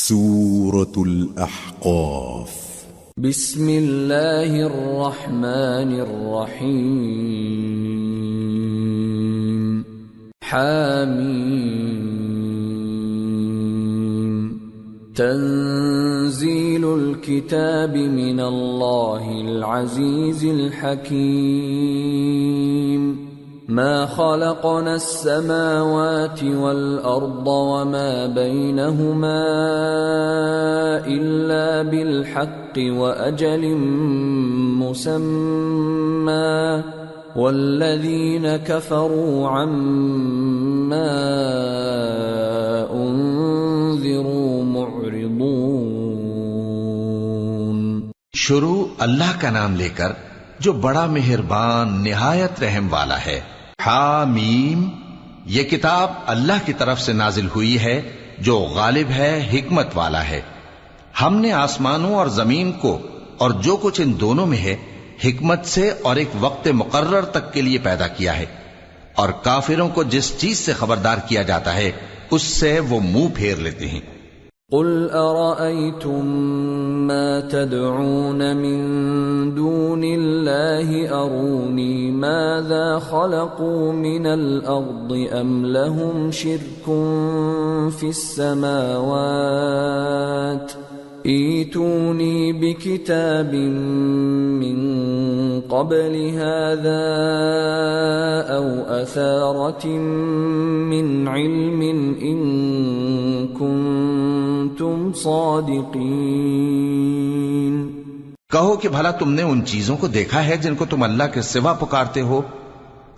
سورة الأحقاف. بسم الله الرحمن الرحيم. حاميم. تنزيل الكتاب من الله العزيز الحكيم. ما خلقنا السماوات والأرض وما بينهما إلا بالحق وأجل مسمى والذين كفروا عما أنذروا معرضون. شروع اللہ کا نام لے کر جو بڑا مہربان نہایت رحم والا ہے. حامیم، یہ کتاب اللہ کی طرف سے نازل ہوئی ہے جو غالب ہے، حکمت والا ہے. ہم نے آسمانوں اور زمین کو اور جو کچھ ان دونوں میں ہے حکمت سے اور ایک وقت مقرر تک کے لیے پیدا کیا ہے، اور کافروں کو جس چیز سے خبردار کیا جاتا ہے اس سے وہ منہ پھیر لیتے ہیں. قل أرأيتم ما تدعون من دون الله أروني ماذا خلقوا من الأرض أم لهم شرك في السماوات ائتوني بكتاب من قبل هذا أو أثارة من علم إن كنتم صادقين. کہو کہ بھلا تم نے ان چیزوں کو دیکھا ہے جن کو تم اللہ کے سوا پکارتے ہو؟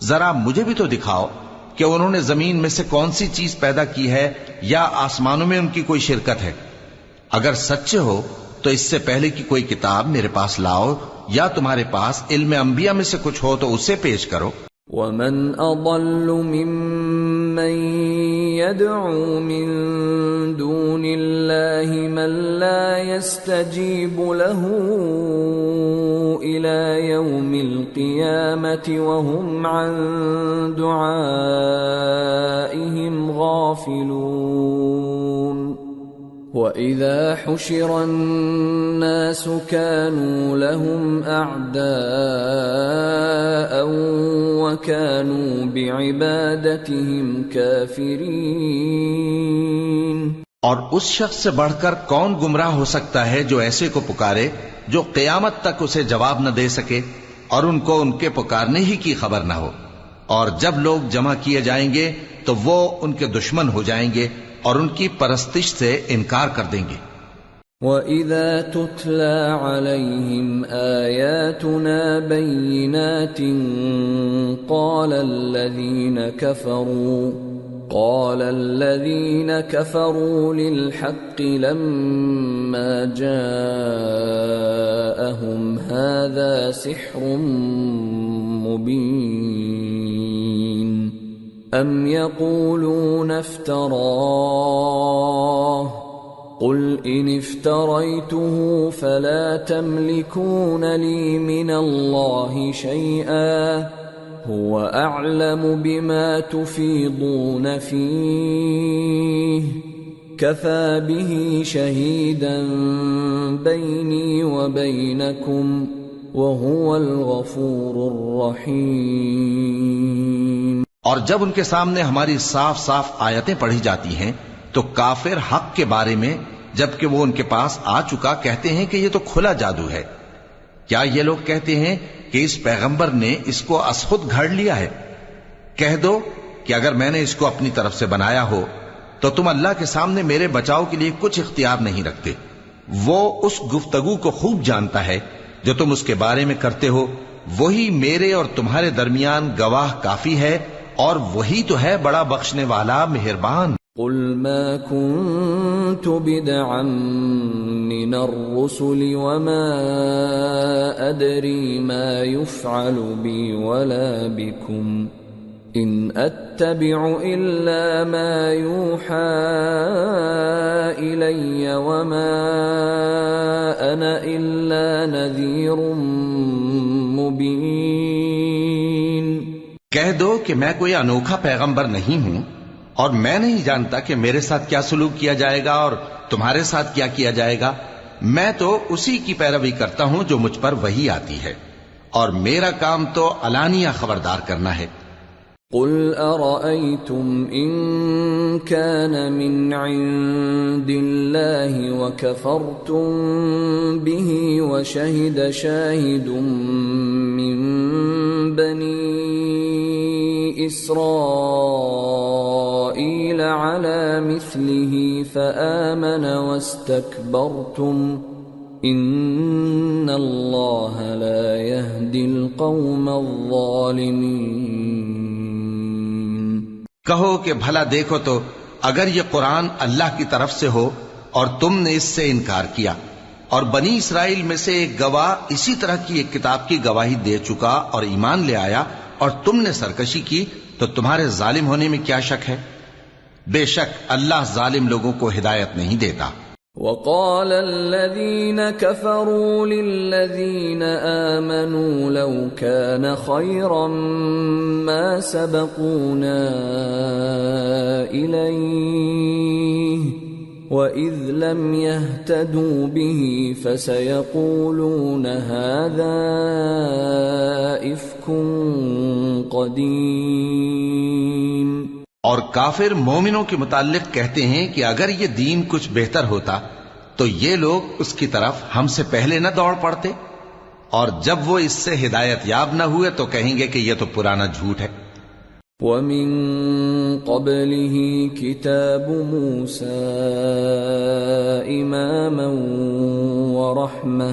ذرا مجھے بھی تو دکھاؤ کہ انہوں نے زمین میں سے کون سی چیز پیدا کی ہے یا آسمانوں میں ان کی کوئی شرکت ہے. اگر سچے ہو تو اس سے پہلے کی کوئی کتاب میرے پاس لاؤ، یا تمہارے پاس علم انبیاء میں سے کچھ ہو تو اسے پیش کرو. وَمَنْ أَضَلُّ مِمَّنْ يَدْعُو مِن دُونِ اللَّهِ مَنْ لَا يَسْتَجِيبُ لَهُ إِلَى يَوْمِ الْقِيَامَةِ وَهُمْ عَنْ دُعَائِهِمْ غَافِلُونَ. وَإِذَا حُشِرَ النَّاسُ كَانُوا لَهُمْ أَعْدَاءً وَكَانُوا بِعِبَادَتِهِمْ كَافِرِينَ. اور اس شخص سے بڑھ کر کون گمراہ ہو سکتا ہے جو ایسے کو پکارے جو قیامت تک اسے جواب نہ دے سکے اور ان کو ان کے پکارنے ہی کی خبر نہ ہو. اور جب لوگ جمع کیے جائیں گے تو وہ ان کے دشمن ہو جائیں گے اور ان کی پرستش سے انکار کر دیں گے. وَإِذَا تُتْلَى عَلَيْهِمْ آيَاتُنَا بَيِّنَاتٍ قَالَ الَّذِينَ كَفَرُوا لِلْحَقِّ لَمَّا جَاءَهُمْ هَذَا سِحْرٌ مُبِينٌ أَمْ يَقُولُونَ افْتَرَاهُ قُلْ إِنِ افْتَرَيْتُهُ فَلَا تَمْلِكُونَ لِي مِنَ اللَّهِ شَيْئًا هُوَ أَعْلَمُ بِمَا تُفِيضُونَ فِيهِ كَفَى بِهِ شَهِيدًا بَيْنِي وَبَيْنَكُمْ وَهُوَ الْغَفُورُ الرَّحِيمُ. اور جب ان کے سامنے ہماری صاف صاف آیتیں پڑھی جاتی ہیں تو کافر حق کے بارے میں جبکہ وہ ان کے پاس آ چکا کہتے ہیں کہ یہ تو کھلا جادو ہے. کیا یہ لوگ کہتے ہیں کہ اس پیغمبر نے اس کو از خود گھڑ لیا ہے؟ کہہ دو کہ اگر میں نے اس کو اپنی طرف سے بنایا ہو تو تم اللہ کے سامنے میرے بچاؤ کے لیے کچھ اختیار نہیں رکھتے. وہ اس گفتگو کو خوب جانتا ہے جو تم اس کے بارے میں کرتے ہو. وہی میرے اور تمہارے درمیان گواہ کافی ہے، اور وہی تو ہے بڑا بخشنے والا مہربان. قل ما كنت بدعا من الرسل وما أدري ما يفعل بي ولا بكم إن أتبع إلا ما يوحى إلي وما أنا إلا نذير مبين. کہہ دو کہ میں کوئی انوکھا پیغمبر نہیں ہوں اور میں نہیں جانتا کہ میرے ساتھ کیا سلوک کیا جائے گا اور تمہارے ساتھ کیا کیا جائے گا. میں تو اسی کی پیروی کرتا ہوں جو مجھ پر وحی آتی ہے، اور میرا کام تو علانیہ خبردار کرنا ہے. قل أرأيتم إن كان من عند الله وكفرتم به وشهد شاهد من بني إسرائيل على مثله فآمن واستكبرتم إن الله لا يهدي القوم الظالمين. کہو کہ بھلا دیکھو تو اگر یہ قرآن اللہ کی طرف سے ہو اور تم نے اس سے انکار کیا، اور بنی اسرائیل میں سے ایک گواہ اسی طرح کی ایک کتاب کی گواہی دے چکا اور ایمان لے آیا، اور تم نے سرکشی کی، تو تمہارے ظالم ہونے میں کیا شک ہے؟ بے شک اللہ ظالم لوگوں کو ہدایت نہیں دیتا. وقال الذين كفروا للذين آمنوا لو كان خيرا ما سبقونا إليه وإذ لم يهتدوا به فسيقولون هذا إفك قديم. اور کافر مومنوں کے متعلق کہتے ہیں کہ اگر یہ دین کچھ بہتر ہوتا تو یہ لوگ اس کی طرف ہم سے پہلے نہ دوڑ پڑتے، اور جب وہ اس سے ہدایت یاب نہ ہوئے تو کہیں گے کہ یہ تو پرانا جھوٹ ہے. وَمِن قَبْلِهِ كِتَابُ مُوسَى إِمَامًا وَرَحْمَةً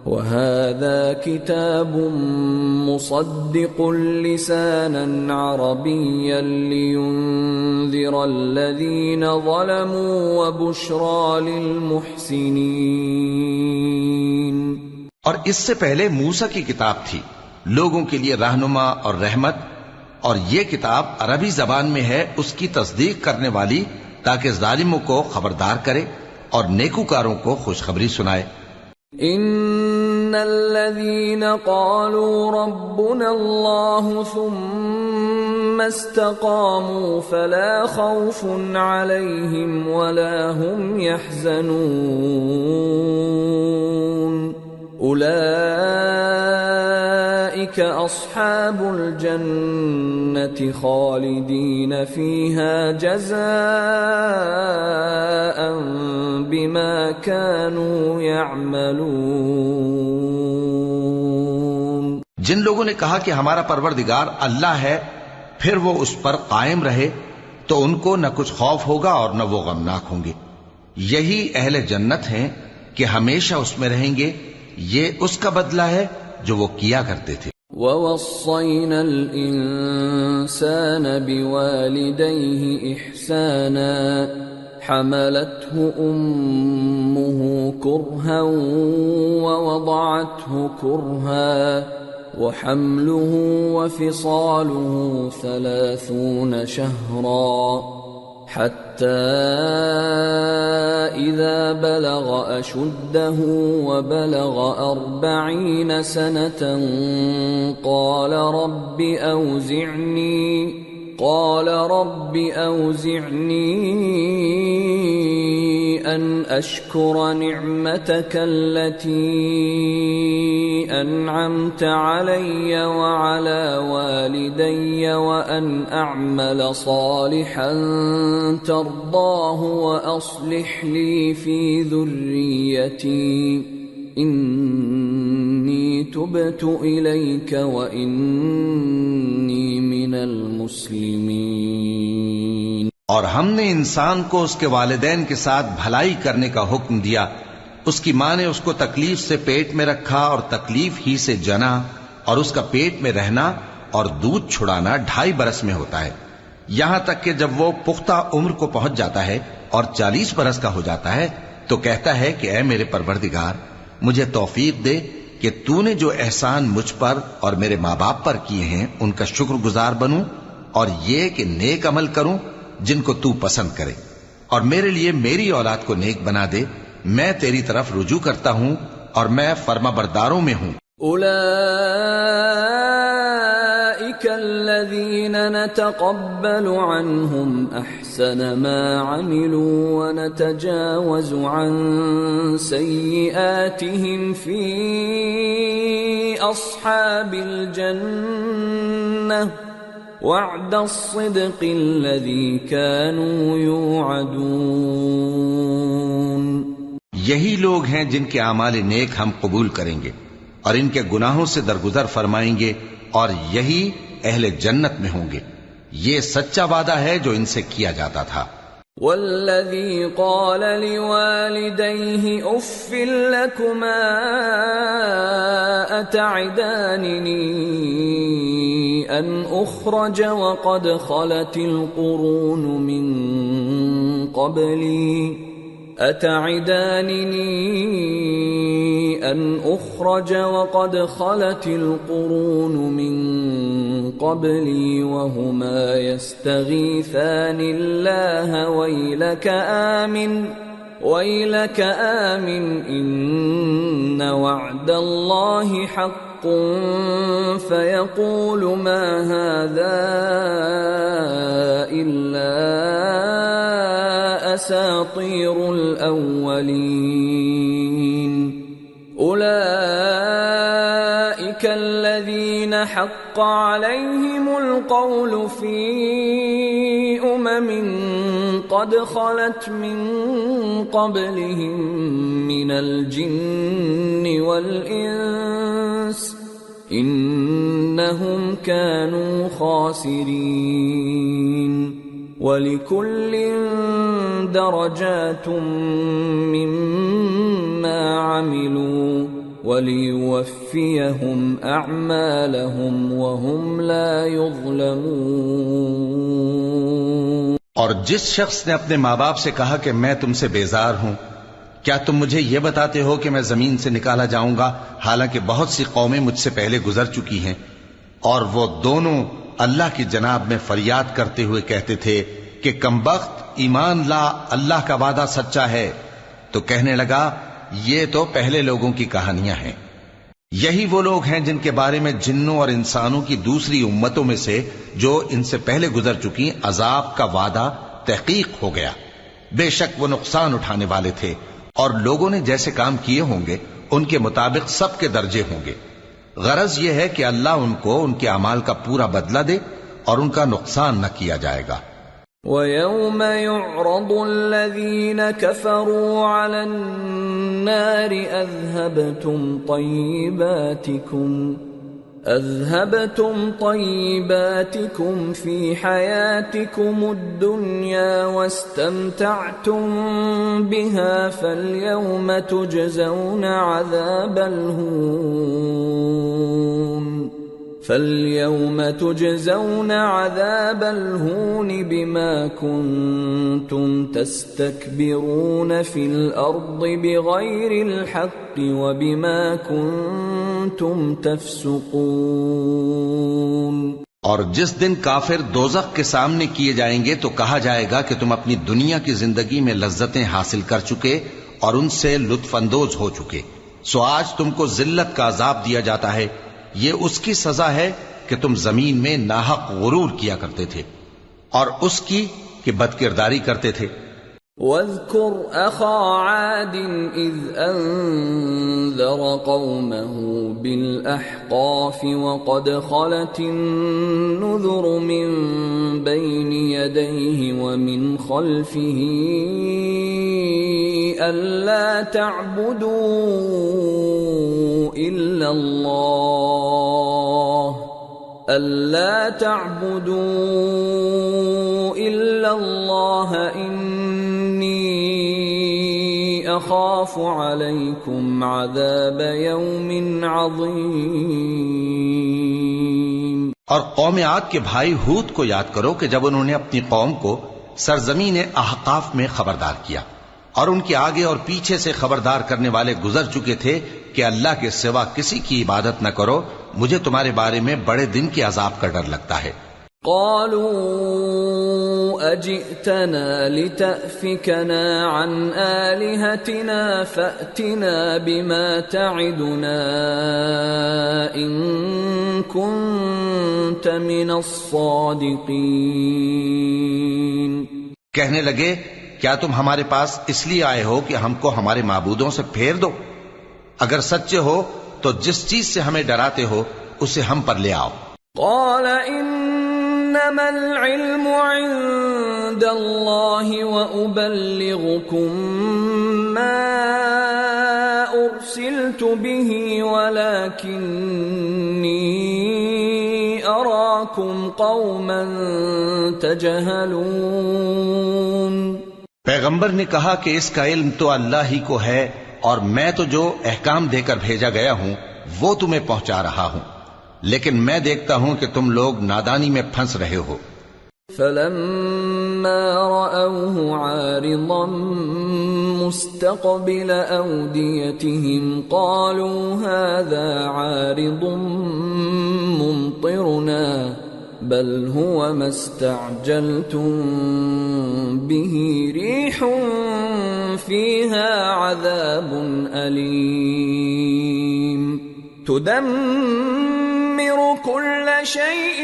وَهَذَا كِتَابٌ مُصَدِّقٌ لِسَانًا عَرَبِيًّا لِيُنذِرَ الَّذِينَ ظَلَمُوا وَبُشْرَى لِلْمُحْسِنِينَ. اور اس سے پہلے موسیٰ کی کتاب تھی، لوگوں کے لیے رہنما اور رحمت، اور یہ کتاب عربی زبان میں ہے اس کی تصدیق کرنے والی، تاکہ ظالموں کو خبردار کرے اور نیکوکاروں کو خوشخبری سنائے. ان الذين قالوا ربنا الله ثم استقاموا فلا خوف عليهم ولا هم يحزنون اولئك اصحاب الجنة خالدين فيها جزاء بما كانوا يعملون. جن لوگوں نے کہا کہ ہمارا پروردگار اللہ ہے، پھر وہ اس پر قائم رہے تو ان کو نہ کچھ خوف ہوگا اور نہ وہ غمناک ہوں گے. یہی اہل جنت ہیں کہ ہمیشہ اس میں رہیں گے. یہ اس کا بدلہ ہے جو وہ کیا کرتے تھے. وَوَصَّيْنَا الْإِنسَانَ بِوَالِدَيْهِ إِحْسَانًا حَمَلَتْهُ أُمُّهُ كُرْهًا وَوَضَعَتْهُ كُرْهًا وَحَمْلُهُ وَفِصَالُهُ 30 شهرا حتى إذا بلغ أشده وبلغ 40 سنة قال رب أوزعني أن أشكر نعمتك التي أنعمت علي وعلى والدي وأن أعمل صالحا ترضاه وأصلح لي في ذريتي إني تبت إليك وإني من المسلمين. اور ہم نے انسان کو اس کے والدین کے ساتھ بھلائی کرنے کا حکم دیا. اس کی ماں نے اس کو تکلیف سے پیٹ میں رکھا اور تکلیف ہی سے جنا، اور اس کا پیٹ میں رہنا اور دودھ چھڑانا 2.5 برس میں ہوتا ہے، یہاں تک کہ جب وہ پختہ عمر کو پہنچ جاتا ہے اور 40 برس کا ہو جاتا ہے تو کہتا ہے کہ اے میرے پروردگار، مجھے توفیق دے کہ تو نے جو احسان مجھ پر اور میرے ماں باپ پر کیے ہیں ان کا شکر گزار بنوں، اور یہ کہ نیک عمل کروں جن کو تو پسند کرے، اور میرے لیے میری اولاد کو نیک بنا دے. میں تیری طرف رجوع کرتا ہوں اور میں فرما برداروں میں ہوں. أولئك الذين نتقبل عنهم أحسن ما عملوا ونتجاوز عن سيئاتهم في أصحاب الجنة وعد الصدق الذي كانوا يوعدون۔ یہی لوگ ہیں جن کے اعمال نیک ہم قبول کریں گے اور ان کے گناہوں سے درگزر فرمائیں گے، اور یہی اہل جنت میں ہوں گے۔ یہ سچا وعدہ ہے جو ان سے کیا جاتا تھا۔ والذی قال لوالدیہ اف لکما اتعداننی ان اخرج وقد خلت القرون من قبلی أتعدانني أن أخرج وقد خلت القرون من قبلي وهما يستغيثان الله ويلك آمن إن وعد الله حق فيقول ما هذا إلا أساطير الأولين أولئك الذين حق عليهم القول في قد خلت من قبلهم من الجن والإنس إنهم كانوا خاسرين وَلِكُلٍّ دَرَجَاتٌ مِّمَّا عَمِلُوا وَلِيُوَفِّيَهُمْ أَعْمَالَهُمْ وَهُمْ لَا يُظْلَمُونَ۔ اور جس شخص نے اپنے ماں باپ سے کہا کہ میں تم سے بیزار ہوں، کیا تم مجھے یہ بتاتے ہو کہ میں زمین سے نکالا جاؤں گا، حالانکہ بہت سی قومیں مجھ سے پہلے گزر چکی ہیں؟ اور وہ دونوں اللہ کی جناب میں فریاد کرتے ہوئے کہتے تھے کہ کمبخت، ایمان لا، اللہ کا وعدہ سچا ہے۔ تو کہنے لگا یہ تو پہلے لوگوں کی کہانیاں ہیں۔ یہی وہ لوگ ہیں جن کے بارے میں جنوں اور انسانوں کی دوسری امتوں میں سے جو ان سے پہلے گزر چکی عذاب کا وعدہ تحقیق ہو گیا۔ بے شک وہ نقصان اٹھانے والے تھے، اور لوگوں نے جیسے کام کیے ہوں گے ان کے مطابق سب کے درجے ہوں گے۔ غرض یہ ہے کہ اللہ ان کو ان کے اعمال کا پورا بدلہ دے اور ان کا نقصان نہ کیا جائے گا۔ وَيَوْمَ يُعْرَضُ الَّذِينَ كَفَرُوا عَلَى النَّارِ أَذْهَبْتُمْ طَيِّبَاتِكُمْ فِي حَيَاتِكُمُ الدُّنْيَا وَاسْتَمْتَعْتُمْ بِهَا فَالْيَوْمَ تُجْزَوْنَ عَذَابَ الْهُونِ بِمَا كُنتُمْ تَسْتَكْبِرُونَ فِي الْأَرْضِ بِغَيْرِ الْحَقِّ وَبِمَا كُنتُمْ تَفْسُقُونَ۔ اور جس دن کافر دوزخ کے سامنے کیے جائیں گے تو کہا جائے گا کہ تم اپنی دنیا کی زندگی میں لذتیں حاصل کر چکے اور ان سے لطف اندوز ہو چکے، سو آج تم کو ذلت کا عذاب دیا جاتا ہے۔ یہ اس کی سزا ہے کہ تم زمین میں ناحق غرور کیا کرتے تھے اور اس کی کہ بدکرداری کرتے تھے۔ وَاذْكُرْ أَخَا عَادٍ إِذْ أَنذَرَ قَوْمَهُ بِالْأَحْقَافِ وَقَدْ خَلَتِ النُّذُرُ مِنْ بَيْنِ يَدَيْهِ وَمِنْ خَلْفِهِ أَلَّا تَعْبُدُوا إِلَّا اللَّهَ إِنِّي أَخَافُ عَلَيْكُمْ عَذَابَ يَوْمٍ عَظِيمٍ۔ اور قوم عاد کے بھائی ہود کو یاد کرو کہ جب انہوں نے اپنی قوم کو سرزمین احقاف میں خبردار کیا اور ان کے آگے اور پیچھے سے خبردار کرنے والے گزر چکے تھے کہ اللہ کے سوا کسی کی عبادت نہ کرو، مجھے تمہارے بارے میں بڑے دن کے عذاب کا ڈر لگتا ہے۔ قالوا أجئتنا لتأفكنا عن آلهتنا فأتنا بما تعدنا إن كنت من الصادقين۔ کہنے لگے کیا تم ہمارے پاس اس لیے آئے ہو کہ ہم کو ہمارے معبودوں سے پھیر دو؟ اگر سچے ہو تو جس چیز سے ہمیں ڈراتے ہو اسے ہم پر لے آؤ۔ قال انما العلم عند الله وابلغكم ما ارسلت به ولكني اراكم قوما تجهلون۔ پیغمبر نے کہا کہ اس کا علم تو اللہ ہی کو ہے اور میں تو جو احکام دے کر بھیجا گیا ہوں وہ تمہیں پہنچا رہا ہوں، لیکن میں دیکھتا ہوں کہ تم لوگ نادانی میں پھنس رہے ہو۔ فلما رأوه عارضا مستقبل أوديتهم قالوا هذا عارض ممطرنا بل هو ما استعجلتم به ريح فيها عذاب أليم تدمر كل شيء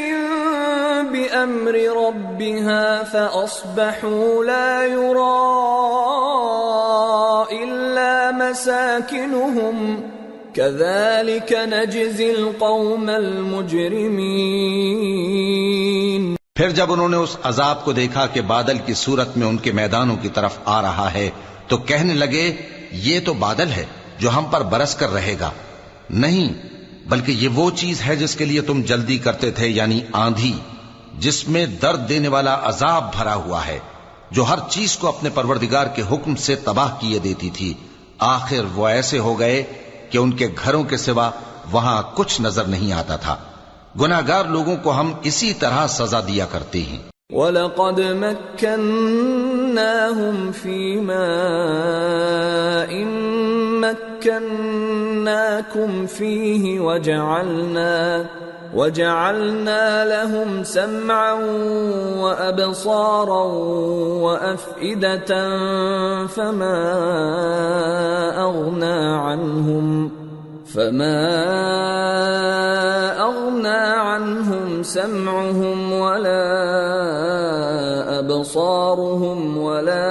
بأمر ربها فأصبحوا لا يرى إلا مساكنهم كذلك نجزي القوم المجرمين۔ پھر جب انہوں نے اس عذاب کو دیکھا کہ بادل کی صورت میں ان کے میدانوں کی طرف آ رہا ہے تو کہنے لگے یہ تو بادل ہے جو ہم پر برس کر رہے گا، نہیں بلکہ یہ وہ چیز ہے جس کے لیے تم جلدی کرتے تھے، یعنی آندھی جس میں درد دینے والا عذاب بھرا ہوا ہے، جو ہر چیز کو اپنے پروردگار کے حکم سے تباہ کیے دیتی تھی۔ آخر وہ ایسے ہو گئے کہ ان کے گھروں کے سوا وہاں کچھ نظر نہیں آتا تھا۔ گناہگار لوگوں کو ہم اسی طرح سزا دیا کرتے ہیں۔ وَلَقَدْ مَكَّنَّاهُمْ فِي مَاءٍ مَكَّنَّاكُمْ فِيهِ وَجَعَلْنَا لَهُمْ سَمْعًا وَأَبْصَارًا وَأَفْئِدَةً فَمَا أَغْنَى عَنْهُمْ سَمْعُهُمْ وَلَا أَبْصَارُهُمْ وَلَا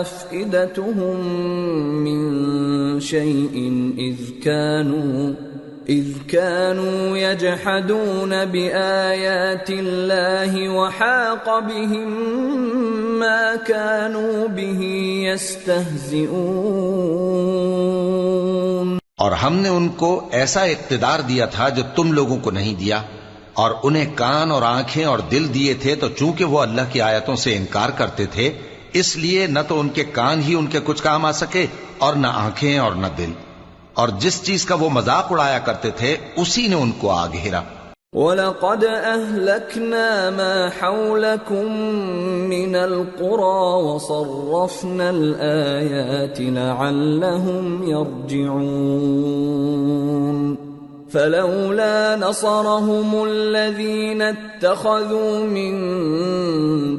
أَفْئِدَتُهُمْ مِنْ شَيْءٍ إِذْ كَانُوا يَجْحَدُونَ بِآيَاتِ اللَّهِ وَحَاقَ بِهِمْ مَا كَانُوا بِهِ يَسْتَهْزِئُونَ۔ اور ہم نے ان کو ایسا اقتدار دیا تھا جو تم لوگوں کو نہیں دیا، اور انہیں کان اور آنکھیں اور دل دیے تھے، تو چونکہ وہ اللہ کی آیتوں سے انکار کرتے تھے اس لیے نہ تو ان کے کان ہی ان کے کچھ کام آ سکے اور نہ آنکھیں اور نہ دل، اور جس چیز کا وہ مذاق اڑایا کرتے تھے اسی نے ان کو آ گھیرا۔ وَلَقَدْ أَهْلَكْنَا مَا حَوْلَكُمْ مِنَ الْقُرَى وَصَرَّفْنَا الْآيَاتِ لَعَلَّهُمْ يَرْجِعُونَ فَلَوْلَا نَصَرَهُمُ الَّذِينَ اتَّخَذُوا مِن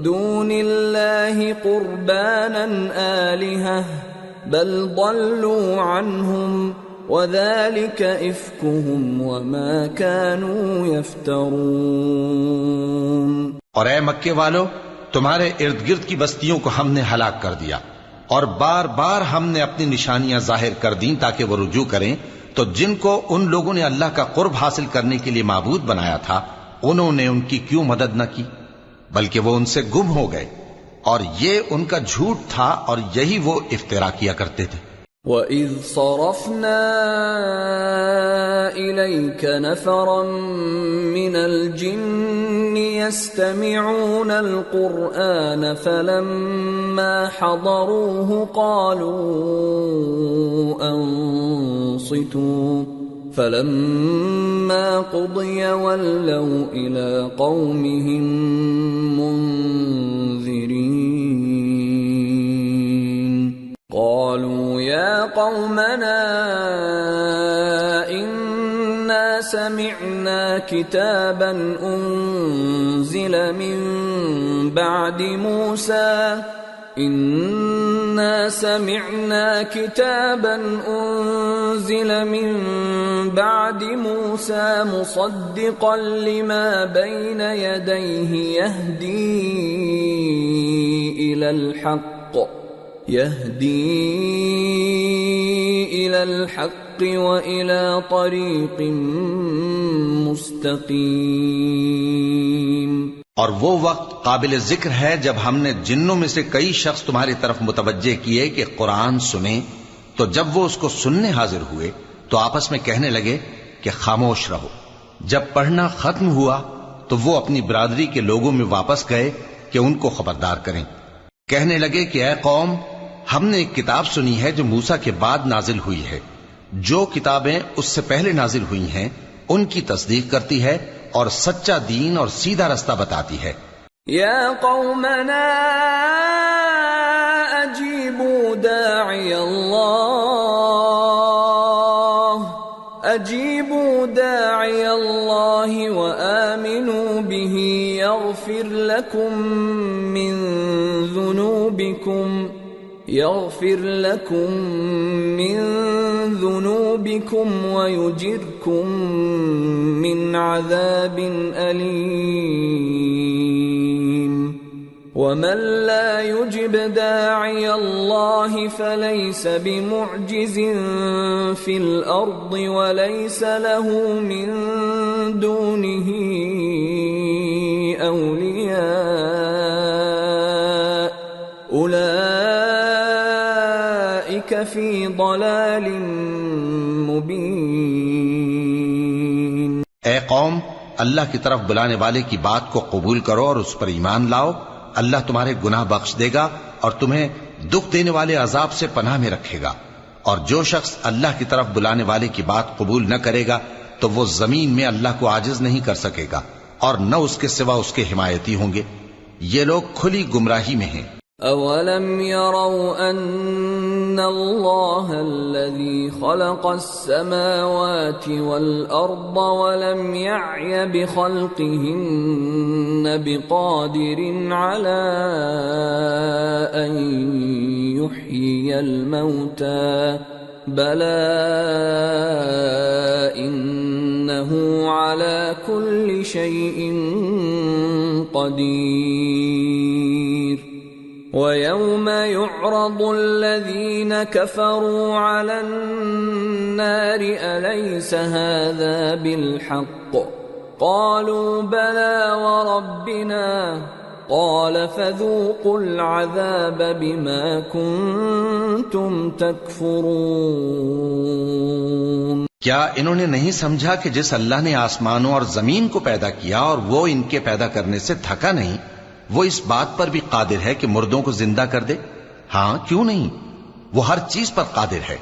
دُونِ اللَّهِ قُرْبَانًا آلِهَةً بَلْ ضَلُّوا عَنْهُمْ وَذَلِكَ إِفْكُهُمْ وَمَا كَانُوا يَفْتَرُونَ۔ اور اے مکے والو، تمہارے ارد گرد کی بستیوں کو ہم نے ہلاک کر دیا، اور بار بار ہم نے اپنی نشانیاں ظاہر کر دیں تاکہ وہ رجوع کریں، تو جن کو ان لوگوں نے اللہ کا قرب حاصل کرنے کے لیے معبود بنایا تھا انہوں نے ان کی کیوں مدد نہ کی، بلکہ وہ ان سے گم ہو گئے، اور یہ ان کا جھوٹ تھا اور یہی وہ افترا کیا کرتے تھے۔ وَإِذْ صَرَفْنَا إِلَيْكَ نَفَرًا مِّنَ الْجِنِّ يَسْتَمِعُونَ الْقُرْآنَ فَلَمَّا حَضَرُوهُ قَالُوا أَنصِتُوا فَلَمَّا قُضِيَ وَلَّوْا إِلَىٰ قَوْمِهِمْ مُنذِرِينَ قَالُوا يَا قَوْمَنَا إِنَّا سَمِعْنَا كتابا أنزل من بعد موسى إنا سمعنا كتابا أنزل من بعد موسى مصدقا لما بين يديه يهدي إلى الحق وإلى طريق مستقيم. اور وہ وقت قابل ذکر ہے جب ہم نے جنوں میں سے کئی شخص تمہاری طرف متوجہ کیے کہ قرآن سنیں، تو جب وہ اس کو سننے حاضر ہوئے تو آپس میں کہنے لگے کہ خاموش رہو. جب پڑھنا ختم ہوا تو وہ اپنی برادری کے لوگوں میں واپس گئے کہ ان کو خبردار کریں. کہنے لگے کہ اے قوم، ہم نے ایک کتاب سنی ہے جو موسیٰ کے بعد نازل ہوئی ہے. جو کتابیں اس سے پہلے نازل ہوئی ہیں ان کی تصدیق کرتی ہے اور سچا دین اور سیدھا رستہ بتاتی ہے. یا قومنا اجیبوا داعی اللہ وآمنوا به یغفر لکم من ذنوبکم ویجرکم من عذاب علیم. ومن لا يجب داعي الله فليس بمعجز في الأرض وليس له من دونه أولياء أولئك في ضلال مبين. اے قوم، اللہ کی طرف بلانے والے کی بات کو قبول کرو اور اس پر ایمان لاؤ. اللہ تمہارے گناہ بخش دے گا اور تمہیں دکھ دینے والے عذاب سے پناہ میں رکھے گا. اور جو شخص اللہ کی طرف بلانے والے کی بات قبول نہ کرے گا تو وہ زمین میں اللہ کو عاجز نہیں کر سکے گا اور نہ اس کے سوا اس کے حمایتی ہوں گے. یہ لوگ کھلی گمراہی میں ہیں. اولم يروا ان اللہ الذي خلق السماوات والارض ولم يعي بخلقهن بقادر على ان يحيي الموتى بلى انه على كل شيء قدير. وَيَوْمَ يُعْرَضُ الَّذِينَ كَفَرُوا عَلَى النَّارِ أَلَيْسَ هَذَا بِالْحَقِّ قَالُوا بَلَى وَرَبِّنَا قَالَ فَذُوقُوا الْعَذَابَ بِمَا كُنتُمْ تَكْفُرُونَ. کیا انہوں نے نہیں سمجھا کہ جس اللہ نے آسمانوں اور زمین کو پیدا کیا اور وہ ان کے پیدا کرنے سے تھکا نہیں، وہ اس بات پر بھی قادر ہے کہ مردوں کو زندہ کر دے؟ ہاں، کیوں نہیں، وہ ہر چیز پر قادر ہے.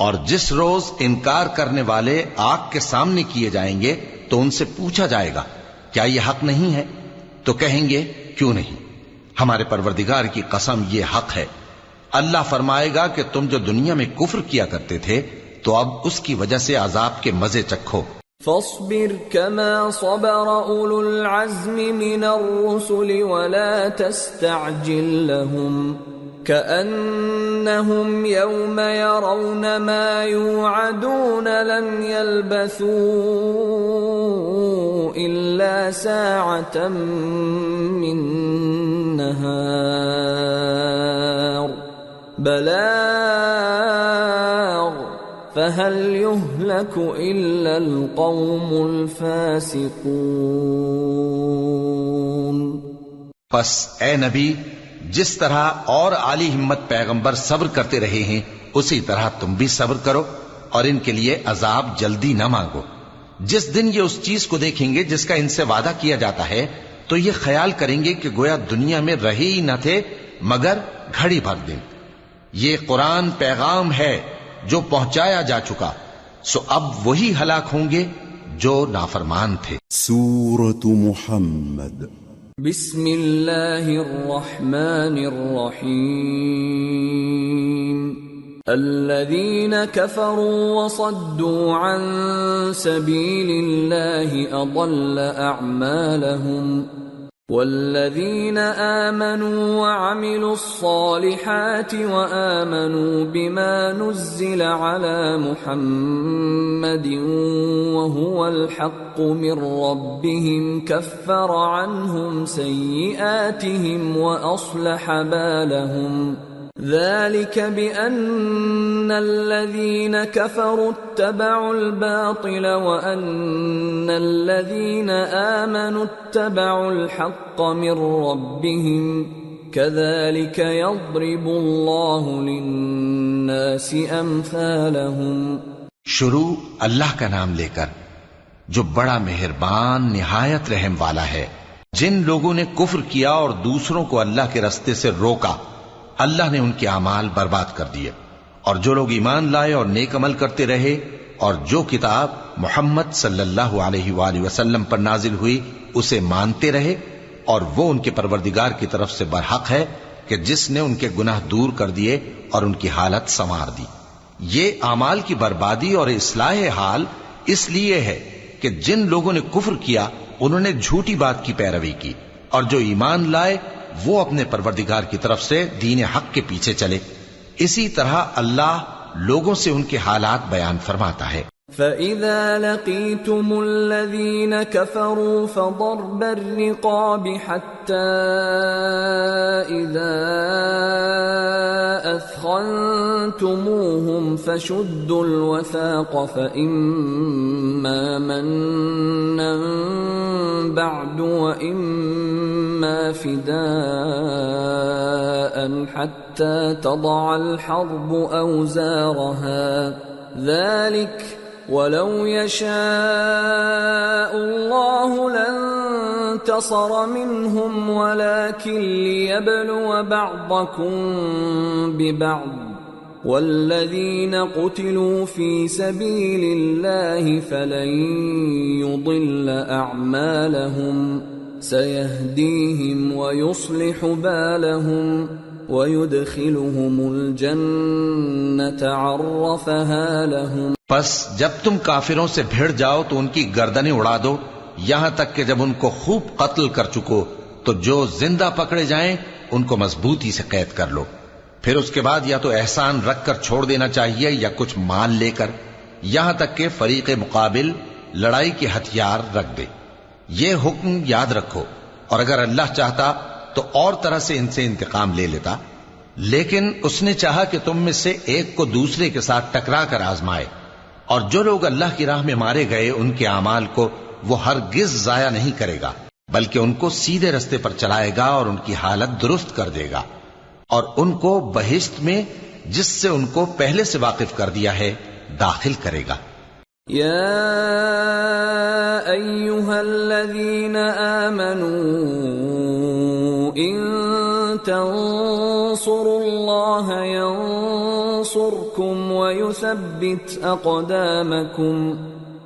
اور جس روز انکار کرنے والے آگ کے سامنے کیے جائیں گے تو ان سے پوچھا جائے گا کیا یہ حق نہیں ہے؟ تو کہیں گے کیوں نہیں، ہمارے پروردگار کی قسم یہ حق ہے. اللہ فرمائے گا کہ تم جو دنیا میں کفر کیا کرتے تھے تو اب اس کی وجہ سے عذاب کے مزے چکھو. فاصبر كما صبر أولو العزم من الرسل ولا تستعجل لهم كأنهم يوم يرون ما يوعدون لم يلبثوا إلا ساعة من نهار بلاغ فَهَلْ يُهْلَكُ إِلَّا الْقَوْمُ الْفَاسِقُونَ. پس اے نبی، جس طرح اور عالی ہمت پیغمبر صبر کرتے رہے ہیں اسی طرح تم بھی صبر کرو اور ان کے لیے عذاب جلدی نہ مانگو. جس دن یہ اس چیز کو دیکھیں گے جس کا ان سے وعدہ کیا جاتا ہے تو یہ خیال کریں گے کہ گویا دنیا میں رہے ہی نہ تھے مگر گھڑی بھر دن. یہ قرآن پیغام ہے جو پہنچایا جا چکا، سو اب وہی ہلاک ہوں گے جو نافرمان تھے. سورة محمد. بسم اللہ الرحمن الرحیم. الذين كفروا وصدوا عن سبيل الله أضل أعمالهم والذين آمنوا وعملوا الصالحات وآمنوا بما نزل على محمد وهو الحق من ربهم كفر عنهم سيئاتهم وأصلح بالهم ذلك بأن الذين كفروا اتبعوا الباطل وأن الذين آمنوا اتبعوا الحق من ربهم كذلك يضرب الله للناس أمثالهم. شروع اللہ کا نام لے کر جو بڑا مہربان نہایت رحم والا ہے. جن لوگوں نے کفر کیا اور دوسروں کو اللہ کے رستے سے روکا اللہ نے ان کے اعمال برباد کر دیے، اور جو لوگ ایمان لائے اور نیک عمل کرتے رہے اور جو کتاب محمد صلی اللہ علیہ وآلہ وسلم پر نازل ہوئی اسے مانتے رہے، اور وہ ان کے پروردگار کی طرف سے برحق ہے کہ جس نے ان کے گناہ دور کر دیے اور ان کی حالت سنوار دی. یہ اعمال کی بربادی اور اصلاح حال اس لیے ہے کہ جن لوگوں نے کفر کیا انہوں نے جھوٹی بات کی پیروی کی، اور جو ایمان لائے وہ اپنے پروردگار کی طرف سے دین حق کے پیچھے چلے. اسی طرح اللہ لوگوں سے ان کے حالات بیان فرماتا ہے. فَإِذَا لَقِيتُمُ الَّذِينَ كَفَرُوا فَضَرْبَ الرِّقَابِ حَتَّى إِذَا أَثْخَنْتُمُوهُمْ فَشُدُّوا الْوَثَاقَ فَإِمَّا مَنًّا بَعْدُ وَإِمَّا فِدَاءً حَتَّى تَضَعَ الْحَرْبُ أَوْزَارَهَا ذلك ولو يشاء الله لانتصر منهم ولكن ليبلو بعضكم ببعض والذين قتلوا في سبيل الله فلن يضل أعمالهم سيهديهم ويصلح بالهم وَيُدْخِلُهُمُ الْجَنَّةَ عَرَّفَهَا لَهُمْ. پس جب تم کافروں سے بھیڑ جاؤ تو ان کی گردنیں اڑا دو یہاں تک کہ جب ان کو خوب قتل کر چکو تو جو زندہ پکڑے جائیں ان کو مضبوطی سے قید کر لو. پھر اس کے بعد یا تو احسان رکھ کر چھوڑ دینا چاہیے یا کچھ مال لے کر، یہاں تک کہ فریق مقابل لڑائی کے ہتھیار رکھ دے. یہ حکم یاد رکھو، اور اگر اللہ چاہتا تو اور طرح سے ان سے انتقام لے لیتا، لیکن اس نے چاہا کہ تم میں سے ایک کو دوسرے کے ساتھ ٹکرا کر آزمائے. اور جو لوگ اللہ کی راہ میں مارے گئے ان کے اعمال کو وہ ہرگز ضائع نہیں کرے گا، بلکہ ان کو سیدھے رستے پر چلائے گا اور ان کی حالت درست کر دے گا، اور ان کو بہشت میں جس سے ان کو پہلے سے واقف کر دیا ہے داخل کرے گا. یا ایھا الذین آمنوا ان تنصروا اللہ ینصرکم ویثبت اقدامکم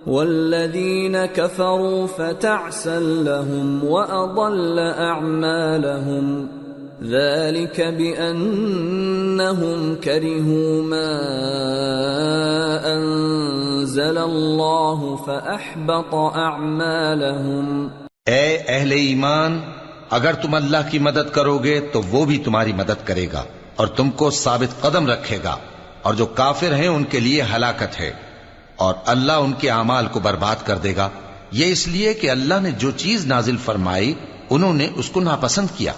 والذین کفروا فتعسا لهم واضل اعمالهم ذلك بأنهم كرهوا ما أنزل الله فأحبط أعمالهم. اے اہل ایمان، اگر تم اللہ کی مدد کرو گے تو وہ بھی تمہاری مدد کرے گا اور تم کو ثابت قدم رکھے گا، اور جو کافر ہیں ان کے لیے ہلاکت ہے، اور اللہ ان کے اعمال کو برباد کر دے گا. یہ اس لیے کہ اللہ نے جو چیز نازل فرمائی انہوں نے اس کو ناپسند کیا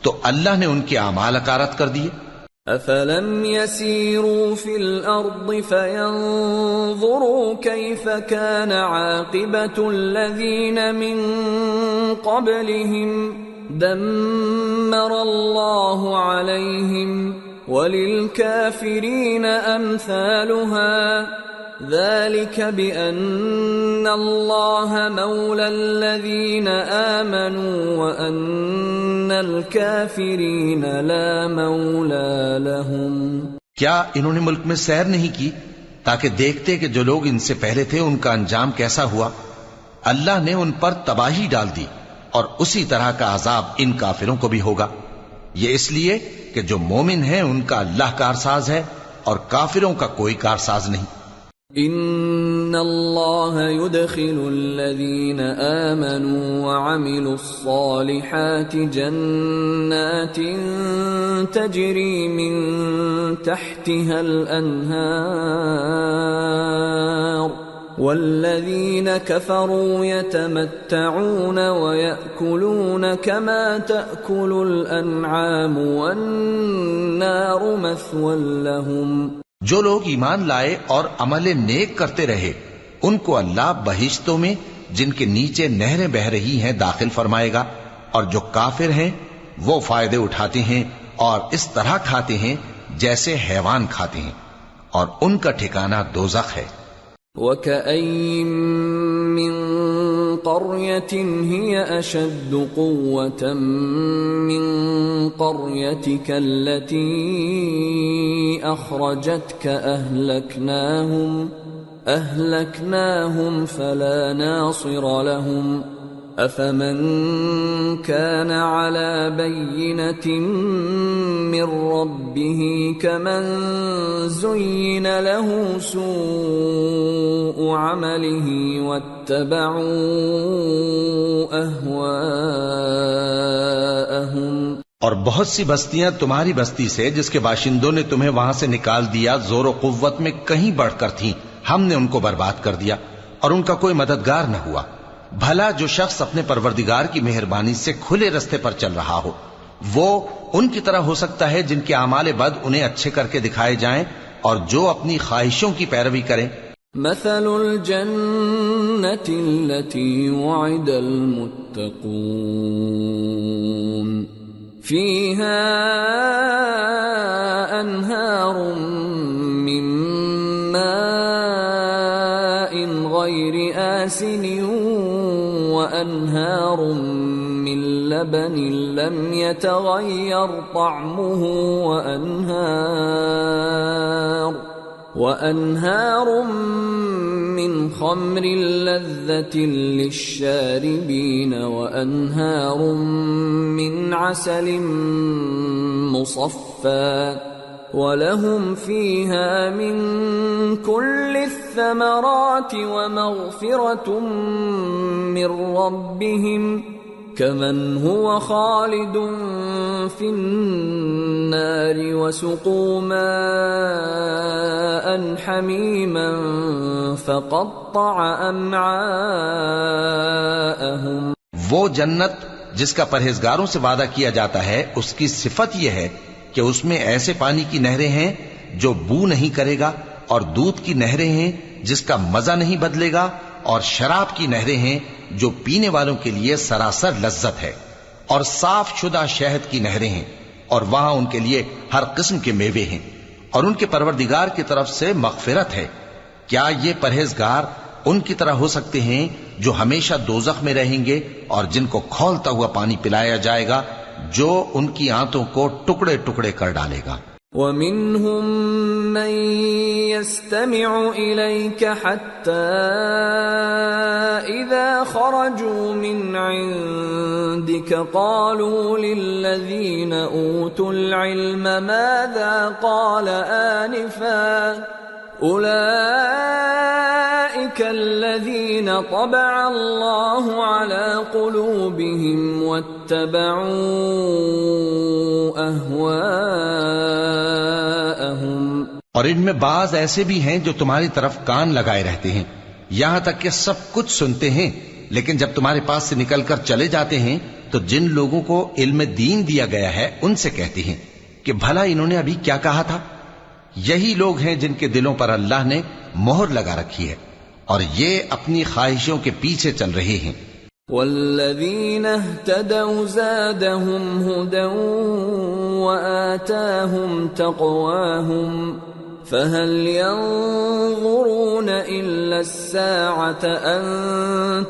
تو اللہ نے ان کے اعمال اکارت کر دیے. افلم يسيروا في الارض فينظروا كيف كان عاقبة الذين من قبلهم دمر الله عليهم وللكافرين امثالها ذلك بأن الله مولى الذين آمنوا وأن الكافرين لا مولى لهم. کیا انہوں نے ملک میں سیر نہیں کی تاکہ دیکھتے کہ جو لوگ ان سے پہلے تھے ان کا انجام کیسا ہوا؟ اللہ نے ان پر تباہی ڈال دی اور اسی طرح کا عذاب ان کافروں کو بھی ہوگا. یہ اس لیے کہ جو مومن ہیں ان کا اللہ کارساز ہے اور کافروں کا کوئی کارساز نہیں۔ ان اللہ يدخل الذین آمنوا وعملوا الصالحات جنات تجری من تحتها الانہار والذین کفروا یتمتعون ویأکلون کما تأکل الانعام والنار مثوی لهم۔ جو لوگ ایمان لائے اور عمل نیک کرتے رہے ان کو اللہ بہشتوں میں جن کے نیچے نہریں بہ رہی ہیں داخل فرمائے گا، اور جو کافر ہیں وہ فائدے اٹھاتے ہیں اور اس طرح کھاتے ہیں جیسے حیوان کھاتے ہیں، اور ان کا ٹھکانہ دوزخ ہے۔ وَكَأَيٍّ مِّن قَرْيَةٍ هِيَ أَشَدُّ قُوَّةً مِّن قَرْيَتِكَ الَّتِي أَخْرَجَتْكَ أَهْلَكْنَاهُمْ فَلَا نَاصِرَ لَهُمْ أَفَمَن كَانَ عَلَى بَيِّنَةٍ مِّن رَّبِّهِ كَمَن زُيِّنَ لَهُ سُوءُ عَمَلِهِ وَاتَّبَعُوا أَهْوَاءَهُمْ۔ اور بہت سی بستیاں تمہاری بستی سے جس کے باشندوں نے تمہیں وہاں سے نکال دیا زور و قوت میں کہیں بڑھ کر تھیں، ہم نے ان کو برباد کر دیا اور ان کا کوئی مددگار نہ ہوا۔ بھلا جو شخص اپنے پروردگار کی مہربانی سے کھلے رستے پر چل رہا ہو وہ ان کی طرح ہو سکتا ہے جن کے اعمال بد انہیں اچھے کر کے دکھائے جائیں اور جو اپنی خواہشوں کی پیروی کریں۔ مثل الجنة التي وعد المتقون فيها أنهار من ماء غير آسن وأنهار من لبن لم يتغير طعمه وأنهار من خمر لذة للشاربين وأنهار من عسل مصفى ولهم فيها من كل الثمرات ومغفرة من ربهم كمن هو خالد في النار وسقوا ماء حميما فقطع أمعاءهم۔ وہ جنت جس کا پرہیزگاروں سے وعدہ کیا جاتا ہے اس کی صفت یہ ہے کہ اس میں ایسے پانی کی نہریں ہیں جو بو نہیں کرے گا، اور دودھ کی نہریں ہیں جس کا مزہ نہیں بدلے گا، اور شراب کی نہریں ہیں جو پینے والوں کے لیے سراسر لذت ہے، اور صاف شدہ شہد کی نہریں ہیں، اور وہاں ان کے لیے ہر قسم کے میوے ہیں، اور ان کے پروردگار کی طرف سے مغفرت ہے۔ کیا یہ پرہیزگار ان کی طرح ہو سکتے ہیں جو ہمیشہ دوزخ میں رہیں گے اور جن کو کھولتا ہوا پانی پلایا جائے گا جو ان کی آنتوں کو ٹکڑے ٹکڑے کر ڈالے گا۔ وَمِنْهُمْ مَنْ يَسْتَمِعُ إِلَيْكَ حَتَّى إِذَا خَرَجُوا مِنْ عِنْدِكَ قَالُوا لِلَّذِينَ أُوتُوا الْعِلْمَ مَاذَا قَالَ آنِفًا أُولَئِكَ الَّذِينَ طَبَعَ اللَّهُ عَلَى قُلُوبِهِمْ وَاتَّبَعُوا أَهْوَاءَهُمْ۔ اور ان میں بعض ایسے بھی ہیں جو تمہاری طرف کان لگائے رہتے ہیں یہاں تک کہ سب کچھ سنتے ہیں، لیکن جب تمہارے پاس سے نکل کر چلے جاتے ہیں تو جن لوگوں کو علم دین دیا گیا ہے ان سے کہتے ہیں کہ بھلا انہوں نے ابھی کیا کہا تھا۔ یہی لوگ ہیں جن کے دلوں پر اللہ نے مہر لگا رکھی ہے اور یہ اپنی خواہشوں کے پیچھے چل رہے ہیں۔ والذین اہتدوا زادهم هدى وآتاهم تقواهم فهل ينظرون إلا الساعة أن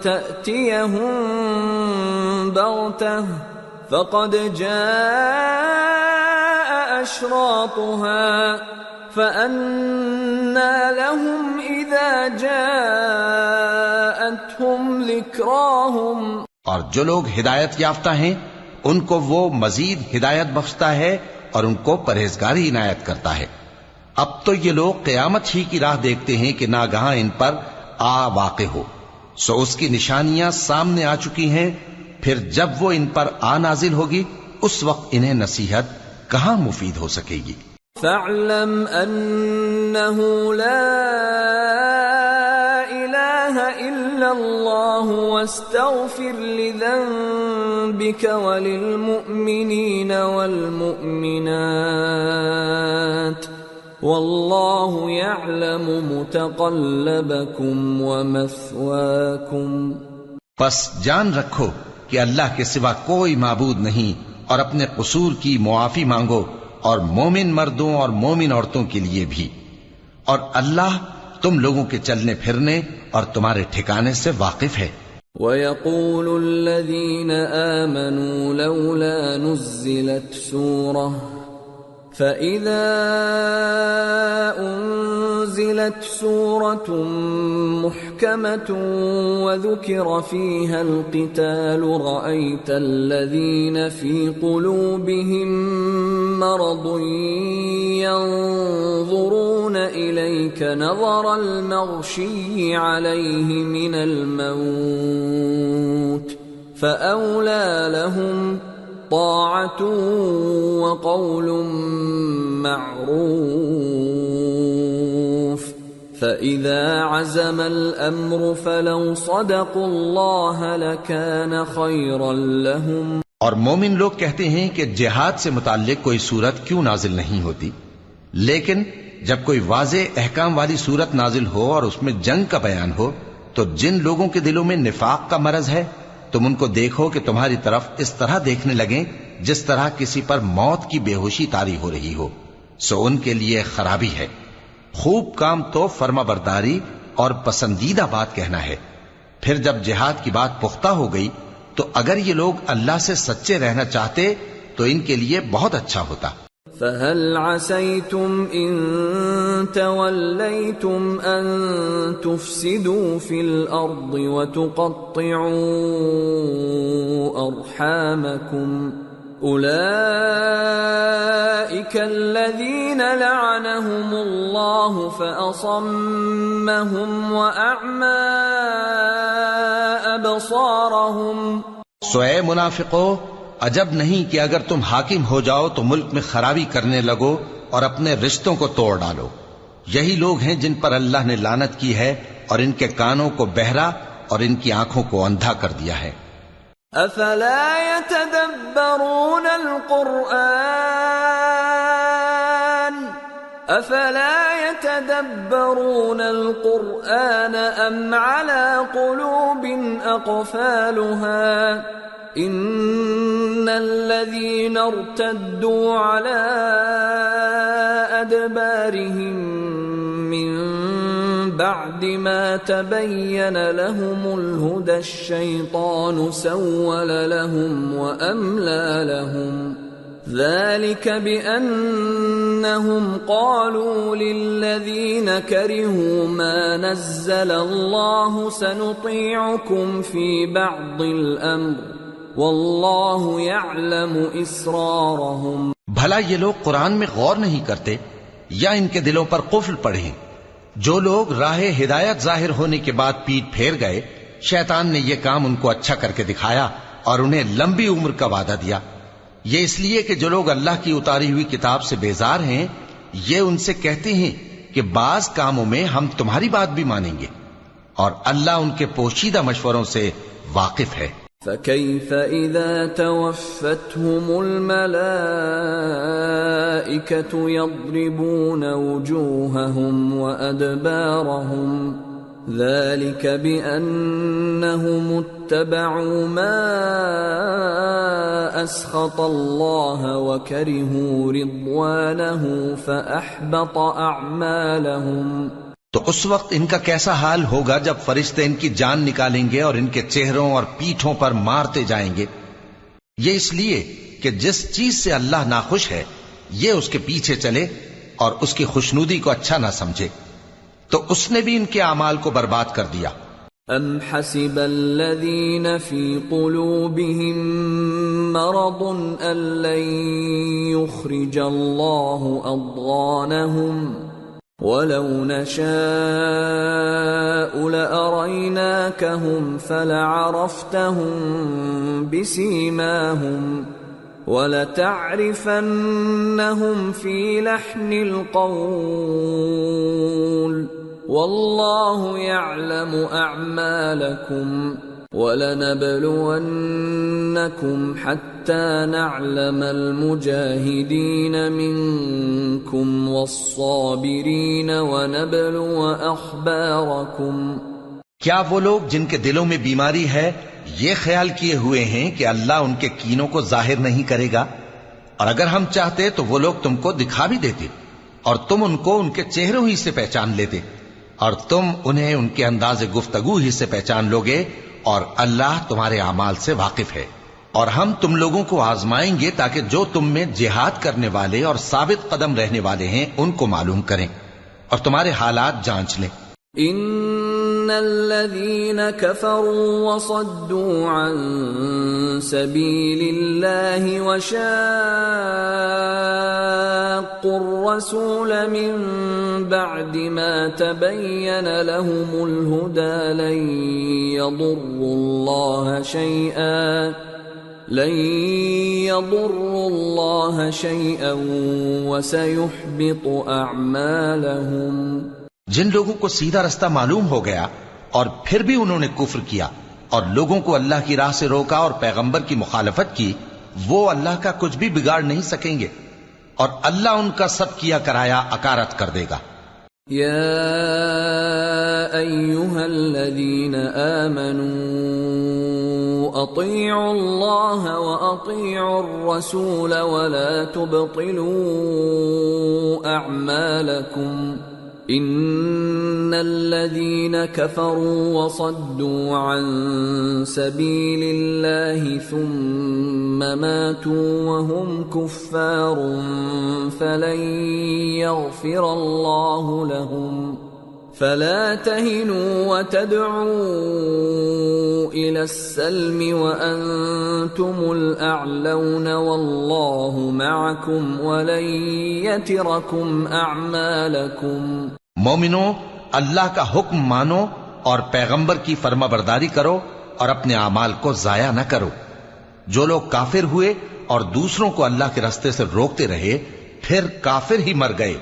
تأتيهم بغتة فقد جاء أشراطها فأنى لهم إذا جاءتهم ذكراهم۔ اور جو لوگ ہدایت یافتہ ہیں ان کو وہ مزید ہدایت بخشتا ہے اور ان کو پرہیزگاری عنایت کرتا ہے، اب تو یہ لوگ قیامت ہی کی راہ دیکھتے ہیں کہ ناگہاں ان پر آ واقع ہو، سو اس کی نشانیاں سامنے آ چکی ہیں، پھر جب وہ ان پر آ نازل ہوگی اس وقت انہیں نصیحت کہاں مفید ہو سکے گی۔ فاعلم انه لا اله الا الله واستغفر لذنبك وللمؤمنين والمؤمنات والله يعلم متقلبكم ومثواكم۔ پس جان رکھو کہ اللہ کے سوا کوئی معبود نہیں، اور اپنے قصور کی معافی مانگو، اور مومن مردوں اور مومن عورتوں کے لیے بھی، اور اللہ تم لوگوں کے چلنے پھرنے اور تمہارے ٹھکانے سے واقف ہے۔ وَيَقُولُ الَّذِينَ آمَنُوا لَوْلَا نُزِّلَتْ سُورَةٌ فَإِذَا أُنزِلَتْ سُورَةٌ مُحْكَمَةٌ وَذُكِرَ فِيهَا الْقِتَالُ رَأَيْتَ الَّذِينَ فِي قُلُوبِهِم مَّرَضٌ يَنظُرُونَ إِلَيْكَ نَظَرَ الْمَغْشِيِّ عَلَيْهِ مِنَ الْمَوْتِ فَأَوْلَىٰ لَهُمْ طاعة وقول معروف فإذا عزم الأمر فلو صدقوا الله لكان خيرا لهم۔ اور مومن لوگ کہتے ہیں کہ جہاد سے متعلق کوئی صورت کیوں نازل نہیں ہوتی، لیکن جب کوئی واضح احکام والی صورت نازل ہو اور اس میں جنگ کا بیان ہو تو جن لوگوں کے دلوں میں نفاق کا مرض ہے تم ان کو دیکھو کہ تمہاری طرف اس طرح دیکھنے لگیں جس طرح کسی پر موت کی بے ہوشی طاری ہو رہی ہو، سو ان کے لیے خرابی ہے۔ خوب کام تو فرما برداری اور پسندیدہ بات کہنا ہے۔ پھر جب جہاد کی بات پختہ ہو گئی تو اگر یہ لوگ اللہ سے سچے رہنا چاہتے تو ان کے لیے بہت اچھا ہوتا۔ فَهَلْ عَسَيْتُمْ إِن تَوَلَّيْتُمْ أَن تُفْسِدُوا فِي الْأَرْضِ وَتُقَطِّعُوا أَرْحَامَكُمْ أُولَئِكَ الَّذِينَ لَعَنَهُمُ اللَّهُ فَأَصَمَّهُمْ وَأَعْمَى أَبْصَارَهُمْ۔ سو اے منافقو، عجب نہیں کہ اگر تم حاکم ہو جاؤ تو ملک میں خرابی کرنے لگو اور اپنے رشتوں کو توڑ ڈالو۔ یہی لوگ ہیں جن پر اللہ نے لعنت کی ہے اور ان کے کانوں کو بہرا اور ان کی آنکھوں کو اندھا کر دیا ہے۔ افلا يتدبرون القرآن ام على قلوب اقفالها ان الذين ارتدوا على ادبارهم من بعد ما تبين لهم الهدى الشيطان سول لهم واملى لهم ذلك بانهم قالوا للذين كرهوا ما نزل الله سنطيعكم في بعض الامر واللہ یعلم اسرارہم۔ بھلا یہ لوگ قرآن میں غور نہیں کرتے یا ان کے دلوں پر قفل پڑے ہیں؟ جو لوگ راہ ہدایت ظاہر ہونے کے بعد پیٹ پھیر گئے، شیطان نے یہ کام ان کو اچھا کر کے دکھایا اور انہیں لمبی عمر کا وعدہ دیا۔ یہ اس لیے کہ جو لوگ اللہ کی اتاری ہوئی کتاب سے بیزار ہیں یہ ان سے کہتے ہیں کہ بعض کاموں میں ہم تمہاری بات بھی مانیں گے، اور اللہ ان کے پوشیدہ مشوروں سے واقف ہے۔ فَكَيْفَ إِذَا تَوَفَّتْهُمُ الْمَلَائِكَةُ يَضْرِبُونَ وُجُوهَهُمْ وَأَدْبَارَهُمْ ذَلِكَ بِأَنَّهُمُ اتَّبَعُوا مَا أَسْخَطَ اللَّهَ وَكَرِهُوا رِضْوَانَهُ فَأَحْبَطَ أَعْمَالَهُمْ۔ تو اس وقت ان کا کیسا حال ہوگا جب فرشتے ان کی جان نکالیں گے اور ان کے چہروں اور پیٹھوں پر مارتے جائیں گے۔ یہ اس لیے کہ جس چیز سے اللہ ناخوش ہے یہ اس کے پیچھے چلے اور اس کی خوشنودی کو اچھا نہ سمجھے، تو اس نے بھی ان کے اعمال کو برباد کر دیا۔ ام حسب الذین فی قلوبہم مرض أن لن يخرج الله أضغانهم ولو نشاء لأريناكهم فلعرفتهم بسيماهم وَلَتَعْرِفَنَّهُمْ فِي لَحْنِ الْقَوْلِ وَاللَّهُ يَعْلَمُ أَعْمَالَكُمْ وَلَنَبْلُوَنَّكُمْ حَتَّى نَعْلَمَ الْمُجَاهِدِينَ مِنكُمْ وَالصَّابِرِينَ وَنَبْلُوَ أَخْبَارَكُمْ۔ کیا وہ لوگ جن کے دلوں میں بیماری ہے یہ خیال کیے ہوئے ہیں کہ اللہ ان کے کینوں کو ظاہر نہیں کرے گا؟ اور اگر ہم چاہتے تو وہ لوگ تم کو دکھا بھی دیتے اور تم ان کو ان کے چہروں ہی سے پہچان لیتے اور تم انہیں ان کے انداز گفتگو ہی سے پہچان لوگے، اور اللہ تمہارے اعمال سے واقف ہے۔ اور ہم تم لوگوں کو آزمائیں گے تاکہ جو تم میں جہاد کرنے والے اور ثابت قدم رہنے والے ہیں ان کو معلوم کریں اور تمہارے حالات جانچ لیں۔ ان الذين كفروا وصدوا عن سبيل الله وشاقوا الرسول من بعد ما تبين لهم الهدى لن يضروا الله شيئا وسيحبط اعمالهم۔ جن لوگوں کو سیدھا رستہ معلوم ہو گیا اور پھر بھی انہوں نے کفر کیا اور لوگوں کو اللہ کی راہ سے روکا اور پیغمبر کی مخالفت کی، وہ اللہ کا کچھ بھی بگاڑ نہیں سکیں گے اور اللہ ان کا سب کیا کرایا اکارت کر دے گا۔ یا ایھا الذین آمنوا اطیعوا اللہ واطیعوا الرسول ولا تبطلوا اعمالکم ان الذين كفروا وصدوا عن سبيل الله ثم ماتوا وهم كفار فلن يغفر الله لهم فلا تهنوا وتدعوا الى السلم وانتم الاعلون والله معكم ولن يتركم اعمالكم۔ مومنو، اللہ کا حکم مانو اور پیغمبر کی فرما برداری کرو اور اپنے اعمال کو ضائع نہ کرو۔ جو لوگ کافر ہوئے اور دوسروں کو اللہ کے راستے سے روکتے رہے پھر کافر ہی مر گئے،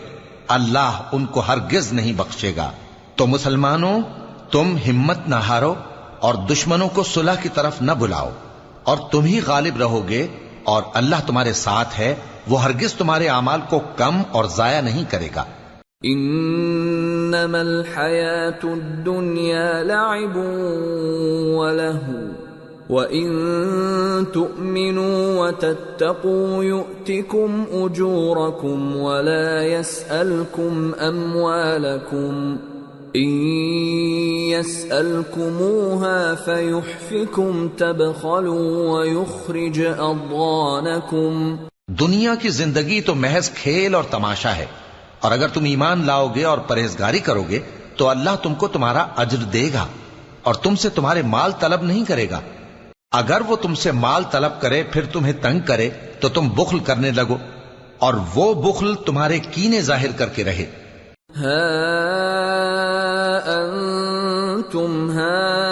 اللہ ان کو ہرگز نہیں بخشے گا۔ تو مسلمانوں، تم ہمت نہ ہارو اور دشمنوں کو صلح کی طرف نہ بلاؤ، اور تم ہی غالب رہو گے، اور اللہ تمہارے ساتھ ہے، وہ ہرگز تمہارے اعمال کو کم اور ضائع نہیں کرے گا۔ انما الحیاۃ الدنیا لعب ولہو وَإِن تُؤْمِنُوا وَتَتَّقُوا يُؤْتِكُمْ أُجُورَكُمْ وَلَا يَسْأَلْكُمْ أَمْوَالَكُمْ إِن يَسْأَلْكُمُوهَا فَيُحْفِكُمْ تَبْخَلُوا وَيُخْرِجْ أَضْغَانَكُمْ۔ دنیا کی زندگی تو محض کھیل اور تماشا ہے، اور اگر تم ایمان لاؤ گے اور پرہیزگاری کرو گے تو اللہ تم کو تمہارا اجر دے گا اور تم سے تمہارے مال طلب نہیں کرے گا۔ اگر وہ تم سے مال طلب کرے پھر تمہیں تنگ کرے تو تم بخل کرنے لگو، اور وہ بخل تمہارے کینے ظاہر کر کے رہے۔ ہا انتم ہؤلاء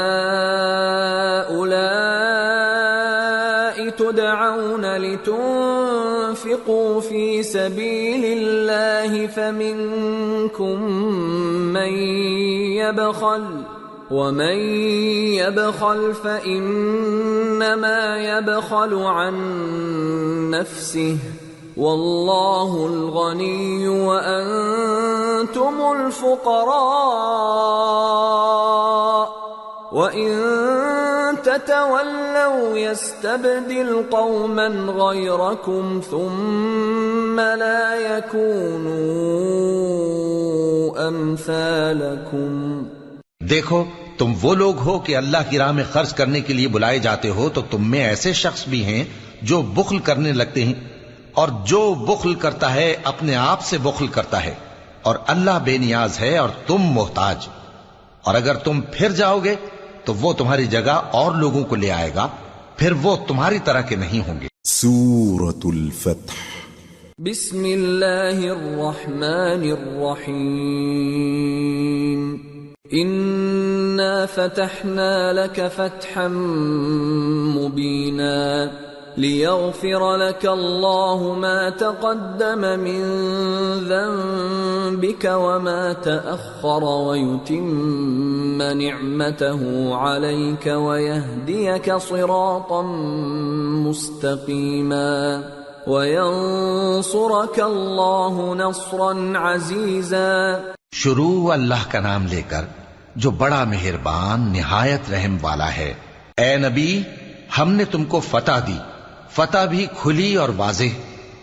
تدعون لتنفقوا في سبيل الله فمنكم من يبخل ومن يبخل فإنما يبخل عن نفسه والله الغني وأنتم الفقراء وإن تتولوا يستبدل قوما غيركم ثم لا يكونوا أمثالكم۔ دیکھو، تم وہ لوگ ہو کہ اللہ کی راہ میں خرچ کرنے کے لیے بلائے جاتے ہو، تو تم میں ایسے شخص بھی ہیں جو بخل کرنے لگتے ہیں، اور جو بخل کرتا ہے اپنے آپ سے بخل کرتا ہے، اور اللہ بے نیاز ہے اور تم محتاج۔ اور اگر تم پھر جاؤ گے تو وہ تمہاری جگہ اور لوگوں کو لے آئے گا، پھر وہ تمہاری طرح کے نہیں ہوں گے۔ سورة الفتح بسم اللہ الرحمن الرحیم انا فتحنا لك فتحا مبینا لیغفر لك الله ما تقدم من ذنبك وما تأخر ويتم نعمته عليك ويهديك صراطا مستقيما وينصرك الله نصرا عزيزا. شروع اللہ کا نام لے کر جو بڑا مہربان نہایت رحم والا ہے. اے نبی ہم نے تم کو فتح دی، فتح بھی کھلی اور واضح،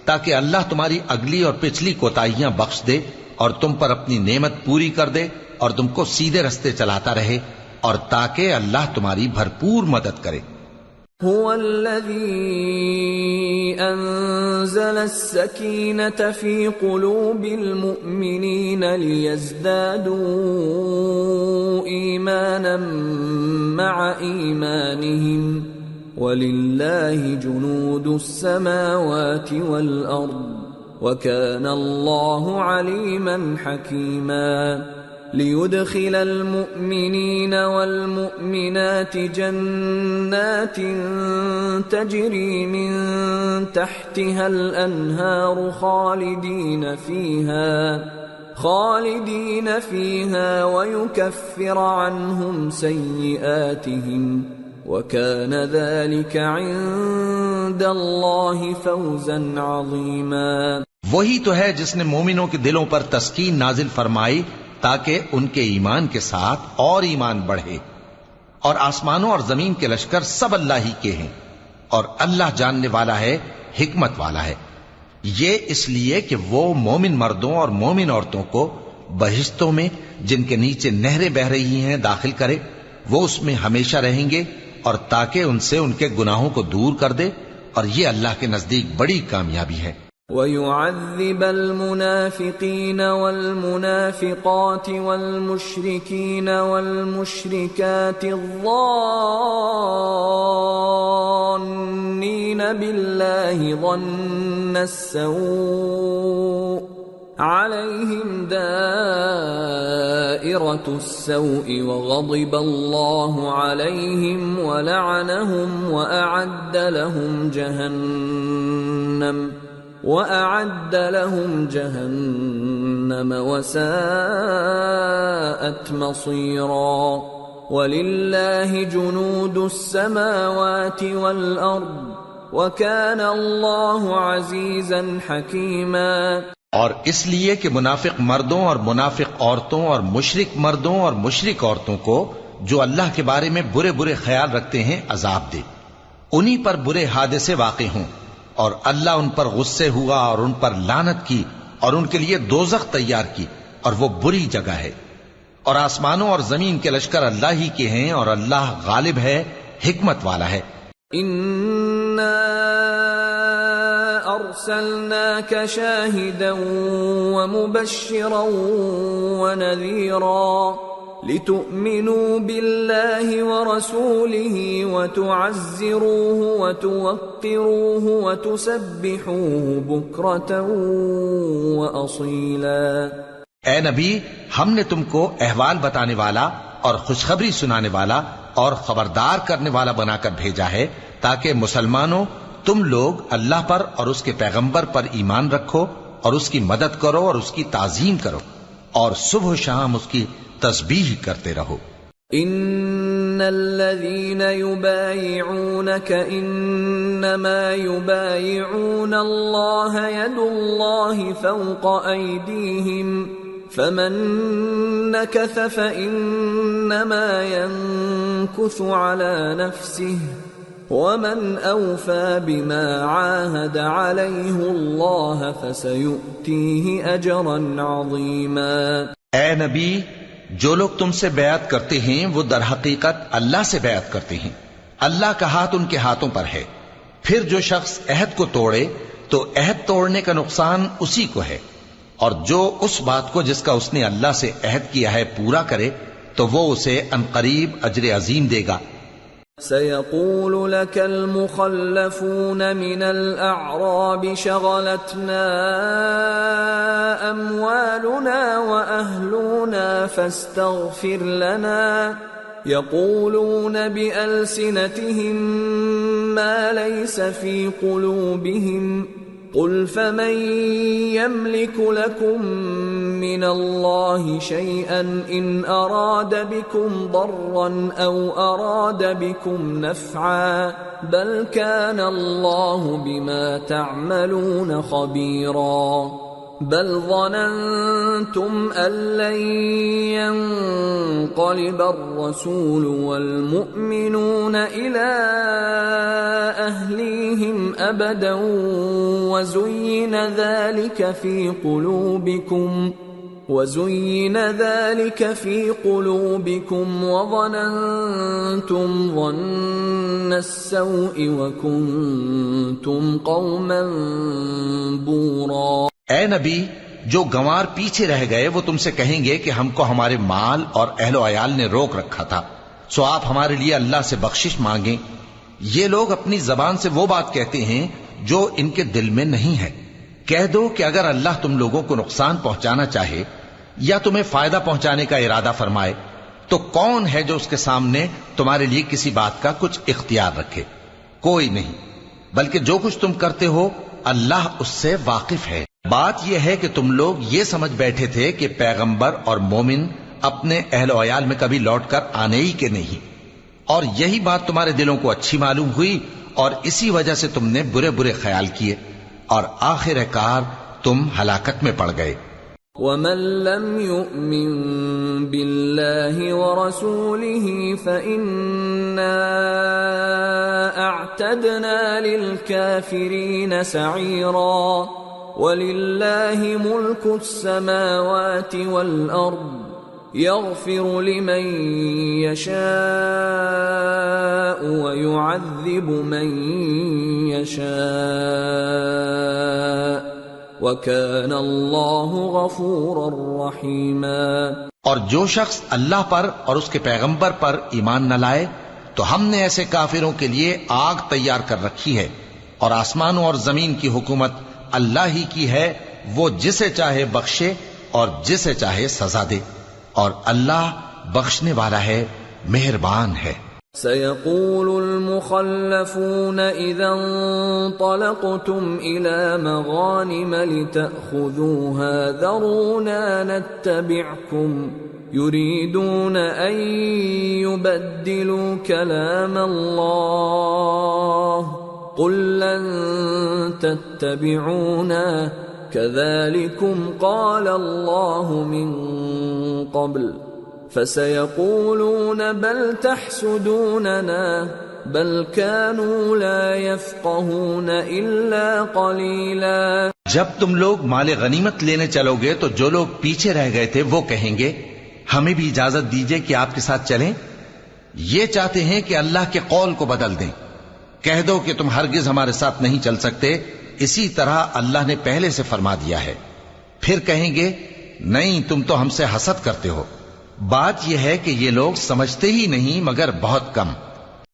تاکہ اللہ تمہاری اگلی اور پچھلی کوتاہیاں بخش دے اور تم پر اپنی نعمت پوری کر دے اور تم کو سیدھے رستے چلاتا رہے، اور تاکہ اللہ تمہاری بھرپور مدد کرے. هو الذي أنزل السكينة في قلوب المؤمنين ليزدادوا إيمانا مع إيمانهم ولله جنود السماوات والأرض وكان الله عليما حكيما. ليدخل المؤمنين والمؤمنات جنات تجري من تحتها الأنهار خالدين فيها ويكفر عنهم سيئاتهم وكان ذلك عند الله فوزا عظيما. وہی تو ہے جس نے مومنوں کے دلوں پر تسکین نازل فرمائی تاکہ ان کے ایمان کے ساتھ اور ایمان بڑھے، اور آسمانوں اور زمین کے لشکر سب اللہ ہی کے ہیں، اور اللہ جاننے والا ہے، حکمت والا ہے. یہ اس لیے کہ وہ مومن مردوں اور مومن عورتوں کو بہشتوں میں جن کے نیچے نہریں بہہ رہی ہیں داخل کرے، وہ اس میں ہمیشہ رہیں گے، اور تاکہ ان سے ان کے گناہوں کو دور کر دے، اور یہ اللہ کے نزدیک بڑی کامیابی ہے. وَيُعَذِّبَ الْمُنَافِقِينَ وَالْمُنَافِقَاتِ وَالْمُشْرِكِينَ وَالْمُشْرِكَاتِ الظَّانِّينَ بِاللَّهِ ظَنَّ السَّوْءِ عَلَيْهِمْ دَائِرَةُ السَّوْءِ وَغَضِبَ اللَّهُ عَلَيْهِمْ وَلَعَنَهُمْ وَأَعَدَّ لَهُمْ جَهَنَّمَ وَسَاءَتْ مَصِيرًا. وَلِلَّهِ جُنُودُ السَّمَاوَاتِ وَالْأَرْضِ وَكَانَ اللَّهُ عَزِيزًا حَكِيمًا. اور اس لیے کہ منافق مردوں اور منافق عورتوں اور مشرک مردوں اور مشرک عورتوں کو جو اللہ کے بارے میں برے برے خیال رکھتے ہیں عذاب دے، انہی پر برے حادثے واقع ہوں، اور اللہ ان پر غصے ہوا اور ان پر لعنت کی اور ان کے لیے دوزخ تیار کی، اور وہ بری جگہ ہے. اور آسمانوں اور زمین کے لشکر اللہ ہی کے ہیں، اور اللہ غالب ہے، حکمت والا ہے. اِنَّا أَرْسَلْنَاكَ شَاهِدًا وَمُبَشِّرًا وَنَذِيرًا لِتُؤْمِنُوا بِاللَّهِ وَرَسُولِهِ وَتُعَزِّرُوهُ وَتُوَقِّرُوهُ وَتُسَبِّحُوهُ بُكْرَةً وَأَصِيلًا. اے نبی ہم نے تم کو احوال بتانے والا اور خوشخبری سنانے والا اور خبردار کرنے والا بنا کر بھیجا ہے، تاکہ مسلمانوں تم لوگ اللہ پر اور اس کے پیغمبر پر ایمان رکھو اور اس کی مدد کرو اور اس کی تعظیم کرو، اور صبح و شام اس کی تسبیح کرتے رہو. ان الذين يبايعونك انما يبايعون الله يد الله فوق ايديهم فمن نكث فانما ينكث على نفسه ومن اوفى بما عاهد عليه الله فسيؤتيه اجرا عظيما. اے نبی جو لوگ تم سے بیعت کرتے ہیں وہ در حقیقت اللہ سے بیعت کرتے ہیں، اللہ کا ہاتھ ان کے ہاتھوں پر ہے. پھر جو شخص عہد کو توڑے تو عہد توڑنے کا نقصان اسی کو ہے، اور جو اس بات کو جس کا اس نے اللہ سے عہد کیا ہے پورا کرے تو وہ اسے عنقریب اجر عظیم دے گا. سيقول لك المخلفون من الأعراب شغلتنا أموالنا وأهلنا فاستغفر لنا يقولون بألسنتهم ما ليس في قلوبهم قل فمن يملك لكم من الله شيئا إن أراد بكم ضرا أو أراد بكم نفعا بل كان الله بما تعملون خبيرا بل ظننتم أن لن ينقلب الرسول والمؤمنون إلى أهليهم أبدا وزين ذلك في قلوبكم وظننتم ظن السوء وكنتم قوما بورا. اے نبی، جو گنوار پیچھے رہ گئے وہ تم سے کہیں گے کہ ہم کو ہمارے مال اور اہل و عیال نے روک رکھا تھا، سو آپ ہمارے لیے اللہ سے بخشش مانگیں. یہ لوگ اپنی زبان سے وہ بات کہتے ہیں جو ان کے دل میں نہیں ہے. کہہ دو کہ اگر اللہ تم لوگوں کو نقصان پہنچانا چاہے یا تمہیں فائدہ پہنچانے کا ارادہ فرمائے تو کون ہے جو اس کے سامنے تمہارے لیے کسی بات کا کچھ اختیار رکھے؟ کوئی نہیں، بلکہ جو کچھ تم کرتے ہو اللہ اس سے واقف ہے. بات یہ ہے کہ تم لوگ یہ سمجھ بیٹھے تھے کہ پیغمبر اور مومن اپنے اہل و عیال میں کبھی لوٹ کر آنے ہی کے نہیں، اور یہی بات تمہارے دلوں کو اچھی معلوم ہوئی اور اسی وجہ سے تم نے برے برے خیال کیے اور آخر کار تم ہلاکت میں پڑ گئے. وَمَن لَّمْ يُؤْمِن بِاللَّهِ وَرَسُولِهِ فَإِنَّا أَعْتَدْنَا لِلْكَافِرِينَ سَعِيرًا. وَلِلَّهِ مُلْكُ السَّمَاوَاتِ وَالْأَرْضِ يَغْفِرُ لِمَن يَشَاءُ وَيُعَذِّبُ مَن يَشَاءُ وَكَانَ اللَّهُ غَفُورًا رَّحِيمًا. اور جو شخص اللہ پر اور اس کے پیغمبر پر ایمان نہ لائے تو ہم نے ایسے کافروں کے لیے آگ تیار کر رکھی ہے، اور آسمانوں اور زمین کی حکومت اللہ ہی کی ہے، وہ جسے چاہے بخشے اور جسے چاہے سزا دے، اور اللہ بخشنے والا ہے، مہربان ہے. سيقول المخلفون إذا انطلقتم إلى مغانم لتأخذوها ذرونا نتبعكم يريدون أن يبدلوا كلام الله قل لن تتبعونا كذلكم قال الله من قبل فسيقولون بل تحسدوننا بل كانوا لا يفقهون إلا قليلا. جب تم لوگ مال غنیمت لینے چلو گے تو جو لوگ پیچھے رہ گئے تھے وہ کہیں گے ہمیں بھی اجازت دیجئے کہ آپ کے ساتھ چلیں. یہ چاہتے ہیں کہ اللہ کے قول کو بدل دیں. کہہ دو کہ تم ہرگز ہمارے ساتھ نہیں چل سکتے، اسی طرح اللہ نے پہلے سے فرما دیا ہے. پھر کہیں گے نہیں، تم تو ہم سے حسد کرتے ہو. بات یہ ہے کہ یہ لوگ سمجھتے ہی نہیں مگر بہت کم.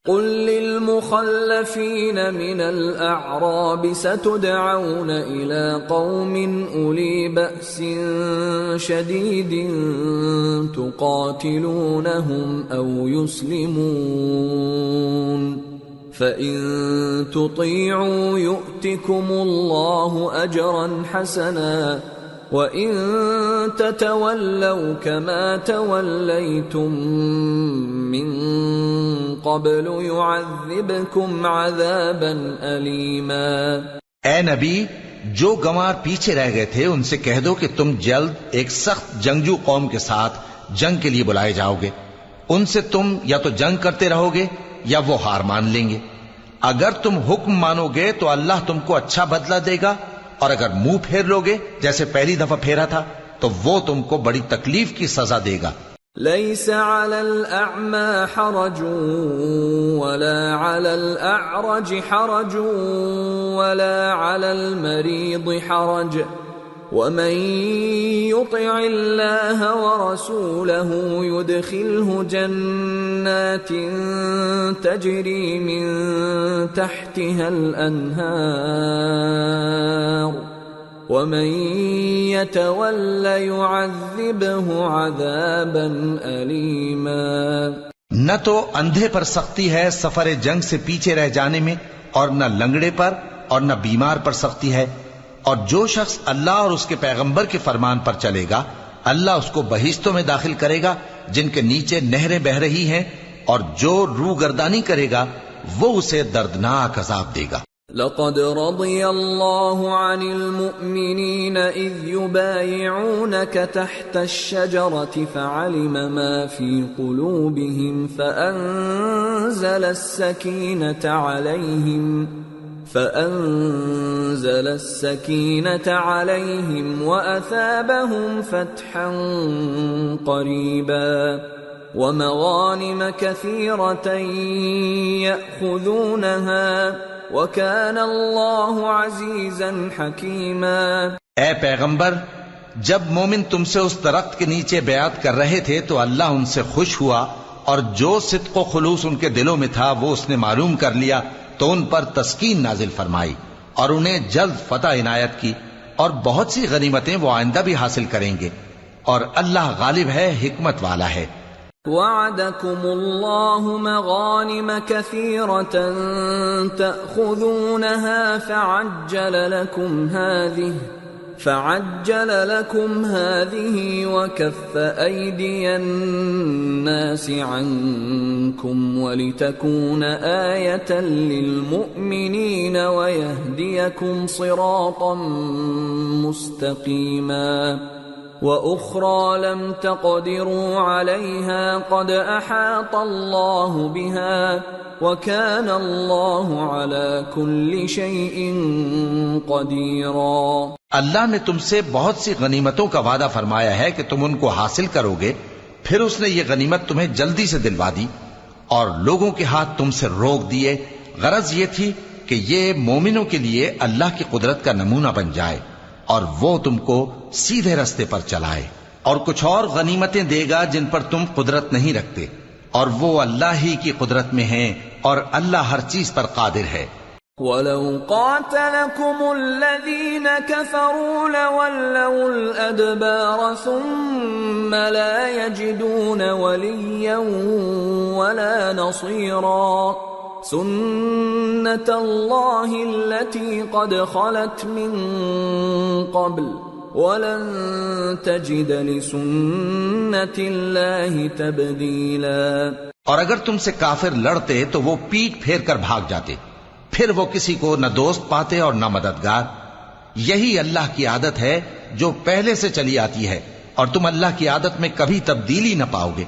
قل للمخلفين من الأعراب ستدعون إلى قوم أولي بأس شديد تقاتلونهم أو يسلمون فإن تطيعوا يؤتكم الله أجرا حسنا وَإِن تَتَوَلَّوْا كَمَا تَوَلَّيْتُم مِّن قَبْلُ يُعَذِّبْكُمْ عَذَابًا أَلِيمًا. اے نبی، جو گنوار پیچھے رہ گئے تھے ان سے کہہ دو کہ تم جلد ایک سخت جنگجو قوم کے ساتھ جنگ کے لیے بلائے جاؤ گے. ان سے تم یا تو جنگ کرتے رہو گے یا وہ ہار مان لیں گے. اگر تم حکم مانو گے تو اللہ تم کو اچھا بدلہ دے گا، اور اگر منہ پھیر لوگے جیسے پہلی دفعہ پھیرا تھا تو وہ تم کو بڑی تکلیف کی سزا دے گا. ليس على الأعمى حرج ولا على الأعرج حرج ولا على المريض حرج ومن يطع الله ورسوله يدخله جنات تجري من تحتها الأنهار ومن يتول يعذبه عذابا أليما۔ نہ تو اندھے پر سختی ہے سفر جنگ سے پیچھے رہ جانے میں، اور نہ لنگڑے پر اور نہ بیمار پر سختی ہے، اور جو شخص اللہ اور اس کے پیغمبر کے فرمان پر چلے گا اللہ اس کو بہشتوں میں داخل کرے گا جن کے نیچے نہریں بہ رہی ہیں، اور جو روگردانی کرے گا وہ اسے دردناک عذاب دے گا۔ لقد رضي الله عن المؤمنين إذ يبايعونك تحت الشجرة فعلم ما في قلوبهم فأنزل السكينة عليهم وأثابهم فتحا قريبا ومغانم كثيرة يأخذونها وَكَانَ اللَّهُ عَزِيزًا حَكِيمًا۔ اے پیغمبر، جب مومن تم سے اس درخت کے نیچے بیعت کر رہے تھے تو اللہ ان سے خوش ہوا، اور جو صدق و خلوص ان کے دلوں میں تھا وہ اس نے معلوم کر لیا تو ان پر تسکین نازل فرمائی اور انہیں جلد فتح عنایت کی، اور بہت سی غنیمتیں وہ آئندہ بھی حاصل کریں گے، اور اللہ غالب ہے، حکمت والا ہے۔ وعدكم الله مغانم كثيرة تأخذونها فعجل لكم هذه وكف أيدي الناس عنكم ولتكون آية للمؤمنين ويهديكم صراطا مستقيما وأخرى لم تقدروا عليها قد أحاط الله بها وكان الله على كل شيء قديرا۔ اللہ نے تم سے بہت سی غنیمتوں کا وعدہ فرمایا ہے کہ تم ان کو حاصل کرو گے، پھر اس نے یہ غنیمت تمہیں جلدی سے دلوا دی اور لوگوں کے ہاتھ تم سے روک دیے۔ غرض یہ تھی کہ یہ مومنوں کے لیے اللہ کی قدرت کا نمونہ بن جائے اور وہ تم کو سیدھے رستے پر چلائے، اور کچھ اور غنیمتیں دے گا جن پر تم قدرت نہیں رکھتے، اور وہ اللہ ہی کی قدرت میں ہیں، اور اللہ ہر چیز پر قادر ہے۔ وَلَوْ قَاتَلَكُمُ الَّذِينَ كَفَرُوا لَوَلَّوُا الْأَدْبَارَ ثُمَّ لَا يَجِدُونَ وَلِيًّا وَلَا نَصِيرًا سُنَّةَ اللَّهِ الَّتِي قَدْ خَلَتْ مِن قَبْلُ وَلَن تَجِدَ لِسُنَّةِ اللَّهِ تَبْدِيلًا۔ اور اگر تم سے کافر لڑتے تو وہ پیٹ پھیر کر بھاگ جاتے، پھر وہ کسی کو نہ دوست پاتے اور نہ مددگار۔ یہی اللہ کی عادت ہے جو پہلے سے چلی آتی ہے، اور تم اللہ کی عادت میں کبھی تبدیلی نہ پاؤ گے۔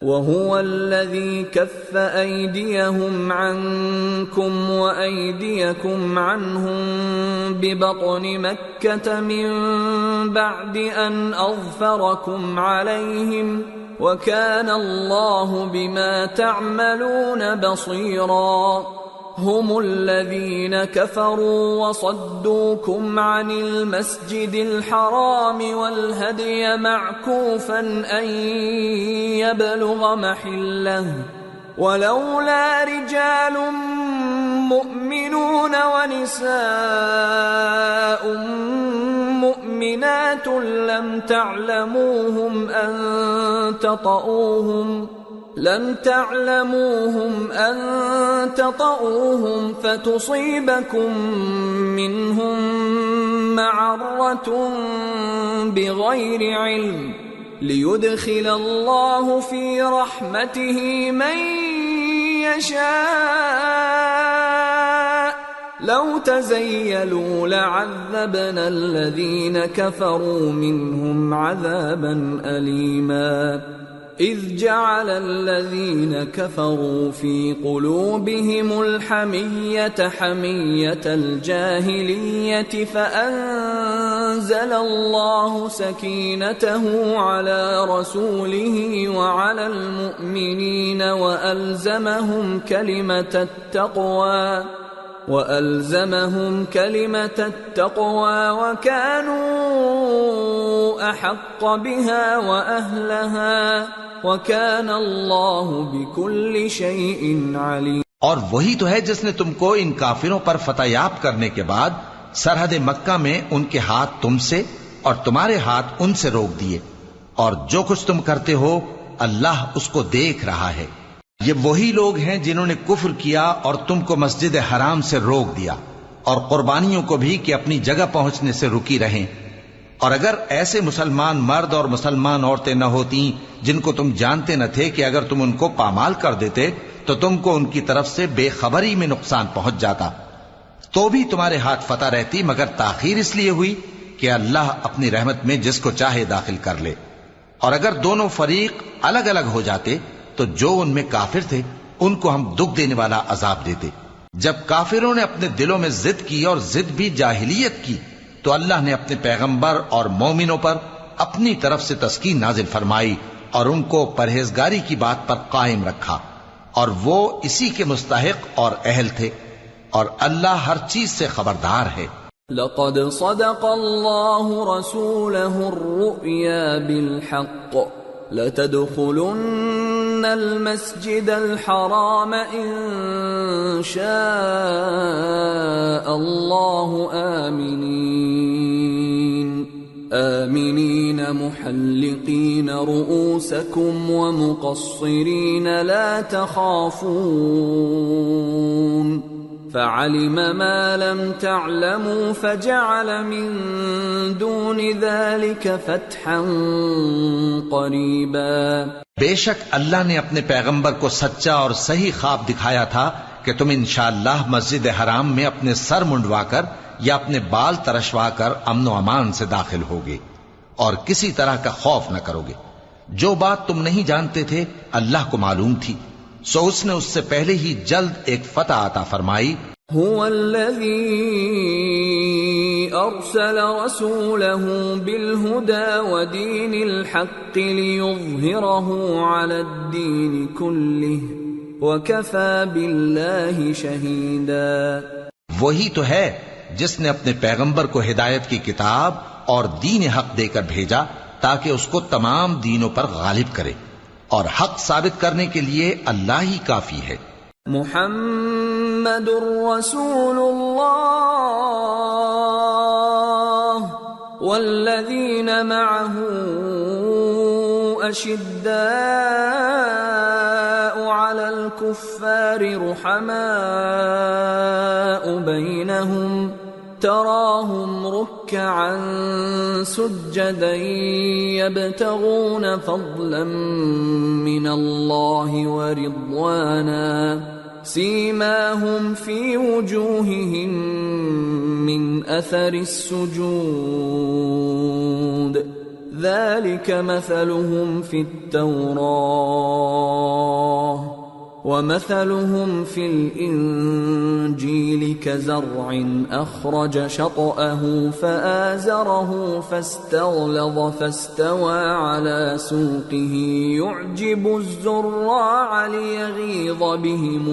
وَهُوَ الَّذِي كَفَّ أَيْدِيَهُمْ عَنكُمْ وَأَيْدِيَكُمْ عَنْهُمْ بِبَطْنِ مَكَّةَ مِن بَعْدِ أَنْ أَظْفَرَكُمْ عَلَيْهِمْ وَكَانَ اللَّهُ بِمَا تَعْمَلُونَ بَصِيرًا۔ هم الذين كفروا وصدوكم عن المسجد الحرام والهدي معكوفا أن يبلغ محله ولولا رجال مؤمنون ونساء مؤمنات لم تعلموهم أن تطؤوهم فتصيبكم منهم معرة بغير علم ليدخل الله في رحمته من يشاء لو تزيلوا لعذبنا الذين كفروا منهم عذابا أليما إذ جعل الذين كفروا في قلوبهم الحمية حمية الجاهلية فأنزل الله سكينته على رسوله وعلى المؤمنين وألزمهم كلمة التقوى وَأَلْزَمَهُمْ كَلِمَةَ التَّقْوَى وَكَانُوا أَحَقَّ بِهَا وَأَهْلَهَا وَكَانَ اللَّهُ بِكُلِّ شَيْءٍ عَلِيمٌ۔ اور وہی تو ہے جس نے تم کو ان کافروں پر فتح یاب کرنے کے بعد سرحد مکہ میں ان کے ہاتھ تم سے اور تمہارے ہاتھ ان سے روک دیے، اور جو کچھ تم کرتے ہو اللہ اس کو دیکھ رہا ہے۔ یہ وہی لوگ ہیں جنہوں نے کفر کیا اور تم کو مسجد حرام سے روک دیا، اور قربانیوں کو بھی کہ اپنی جگہ پہنچنے سے رکی رہیں۔ اور اگر ایسے مسلمان مرد اور مسلمان عورتیں نہ ہوتی جن کو تم جانتے نہ تھے کہ اگر تم ان کو پامال کر دیتے تو تم کو ان کی طرف سے بے خبری میں نقصان پہنچ جاتا، تو بھی تمہارے ہاتھ فتح رہتی، مگر تاخیر اس لیے ہوئی کہ اللہ اپنی رحمت میں جس کو چاہے داخل کر لے۔ اور اگر دونوں فریق الگ الگ ہو جاتے تو جو ان میں کافر تھے ان کو ہم دکھ دینے والا عذاب دیتے۔ جب کافروں نے اپنے دلوں میں ضد کی، اور ضد بھی جاہلیت کی، تو اللہ نے اپنے پیغمبر اور مومنوں پر اپنی طرف سے تسکین نازل فرمائی اور ان کو پرہیزگاری کی بات پر قائم رکھا، اور وہ اسی کے مستحق اور اہل تھے، اور اللہ ہر چیز سے خبردار ہے۔ لقد صدق الله رسوله الرؤيا بالحق لتدخلن المسجد الحرام إن شاء الله آمنين محلقين رؤوسكم ومقصرين لا تخافون فعلم ما لم تعلموا فجعل من دون ذلك فتحا قریبا۔ بے شک اللہ نے اپنے پیغمبر کو سچا اور صحیح خواب دکھایا تھا کہ تم انشاءاللہ مسجد حرام میں اپنے سر منڈوا کر یا اپنے بال ترشوا کر امن و امان سے داخل ہوگے اور کسی طرح کا خوف نہ کرو گے۔ جو بات تم نہیں جانتے تھے اللہ کو معلوم تھی، سو اس نے اس سے پہلے ہی جلد ایک فتح عطا فرمائی۔ هو الذي أرسل رسوله بالهدى ودين الحق ليظهره على الدين كله وكفى بالله شهيدا۔ وہی تو ہے جس نے اپنے پیغمبر کو ہدایت کی کتاب اور دین حق دے کر بھیجا تاکہ اس کو تمام دینوں پر غالب کرے، اور حق ثابت کرنے کے لیے اللہ ہی کافی ہے۔ محمد رسول اللہ والذین معه اشداء علی الکفار رحماء بینہم تراهم ركعا سجدا يبتغون فضلا من الله ورضوانا سيماهم في وجوههم من أثر السجود ذلك مثلهم في التوراة ومثلهم في الإنجيل كزرع أخرج شطأه فآزره فاستغلظ فاستوى على سوقه يعجب الزراع ليغيظ بهم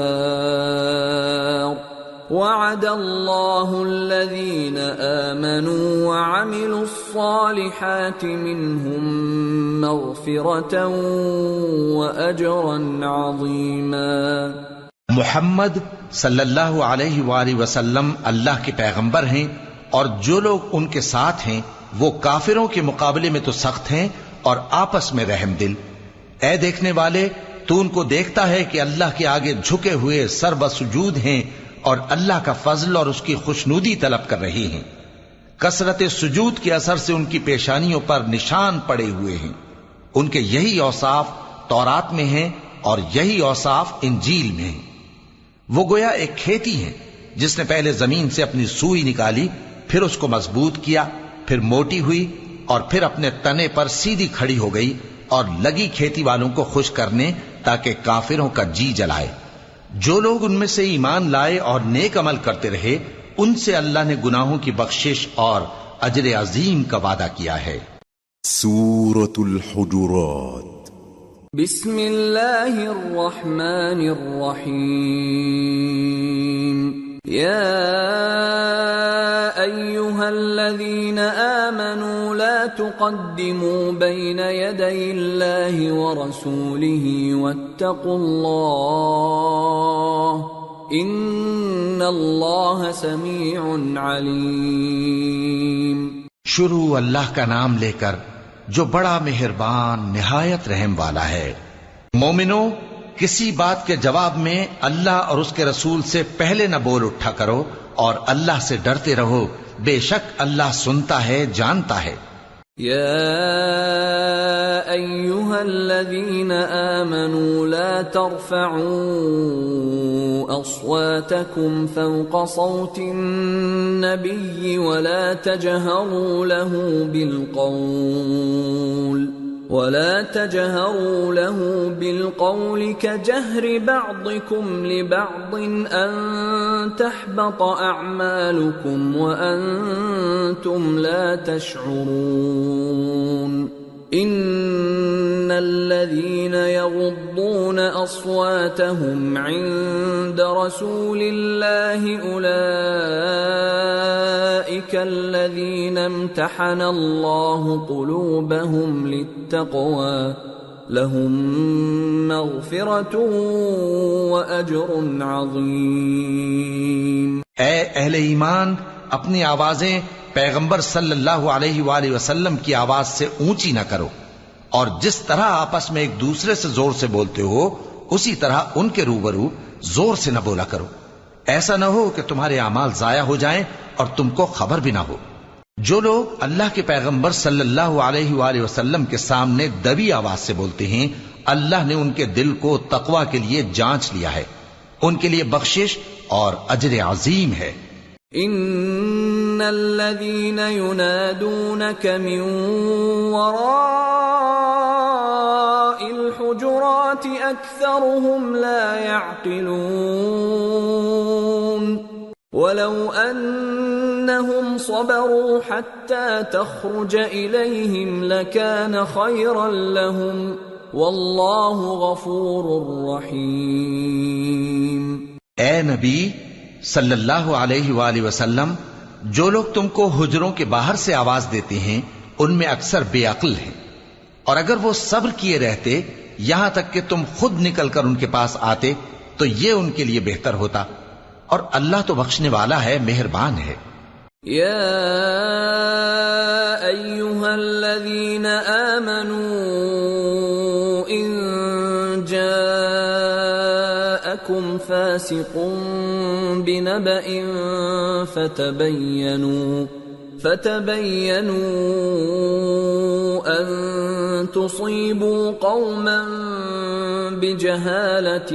الكفار وعد الله الذين آمنوا وعملوا الصالحات منهم مغفرة وأجرا عظيما۔ محمد صلی اللہ علیہ وآلہ وسلم اللہ کے پیغمبر ہیں، اور جو لوگ ان کے ساتھ ہیں وہ کافروں کے مقابلے میں تو سخت ہیں اور آپس میں رحم دل۔ اے دیکھنے والے، تو ان کو دیکھتا ہے کہ اللہ کے آگے جھکے ہوئے سر بسجود ہیں اور اللہ کا فضل اور اس کی خوشنودی طلب کر رہی ہیں۔ کثرت سجود کے اثر سے ان کی پیشانیوں پر نشان پڑے ہوئے ہیں۔ ان کے یہی اوصاف تورات میں ہیں اور یہی اوصاف انجیل میں ہیں۔ وہ گویا ایک کھیتی ہے جس نے پہلے زمین سے اپنی سوئی نکالی، پھر اس کو مضبوط کیا، پھر موٹی ہوئی، اور پھر اپنے تنے پر سیدھی کھڑی ہو گئی، اور لگی کھیتی والوں کو خوش کرنے تاکہ کافروں کا جی جلائے۔ جو لوگ ان میں سے ایمان لائے اور نیک عمل کرتے رہے ان سے اللہ نے گناہوں کی بخشش اور اجر عظیم کا وعدہ کیا ہے۔ سورة الحجرات بسم اللہ الرحمن الرحیم یا ایہا الذین آمنوا لا تقدموا بین یدی اللہ ورسولہ واتقوا اللہ ان اللہ سمیع علیم۔ شروع اللہ کا نام لے کر جو بڑا مہربان نہایت رحم والا ہے۔ مومنو، کسی بات کے جواب میں اللہ اور اس کے رسول سے پہلے نہ بول اٹھا کرو اور اللہ سے ڈرتے رہو، بے شک اللہ سنتا ہے، جانتا ہے۔ یا ایہا الذین آمنوا لا ترفعوا اصواتکم فوق صوت النبی ولا تجہروا له بالقول كجهر بعضكم لبعض أن تحبط أعمالكم وأنتم لا تشعرون إن الذين يغضون أصواتهم عند رسول الله أولئك الذين امتحن الله قلوبهم للتقوى لهم مغفرة وأجر عظيم۔ اے اہل ایمان، اپنی آوازیں پیغمبر صلی اللہ علیہ وآلہ وسلم کی آواز سے اونچی نہ کرو، اور جس طرح آپس میں ایک دوسرے سے زور سے بولتے ہو اسی طرح ان کے روبرو زور سے نہ بولا کرو، ایسا نہ ہو کہ تمہارے اعمال ضائع ہو جائیں اور تم کو خبر بھی نہ ہو۔ جو لوگ اللہ کے پیغمبر صلی اللہ علیہ وآلہ وسلم کے سامنے دبی آواز سے بولتے ہیں، اللہ نے ان کے دل کو تقوی کے لیے جانچ لیا ہے، ان کے لیے بخشش اور اجر عظیم ہے۔ ان الذين ينادونك من وراء الحجرات اكثرهم لا يعقلون ولو انهم صبروا حتى تخرج اليهم لكان خيرا لهم والله غفور رحيم۔ اے نبی صلی اللہ علیہ وآلہ وسلم، جو لوگ تم کو حجروں کے باہر سے آواز دیتے ہیں ان میں اکثر بے عقل ہیں، اور اگر وہ صبر کیے رہتے یہاں تک کہ تم خود نکل کر ان کے پاس آتے تو یہ ان کے لیے بہتر ہوتا، اور اللہ تو بخشنے والا ہے، مہربان ہے۔ یا ایہا الذین آمنوا ان جاءکم فاسق بنبأ فتبینوا ان تصیبوا قوما بجہالة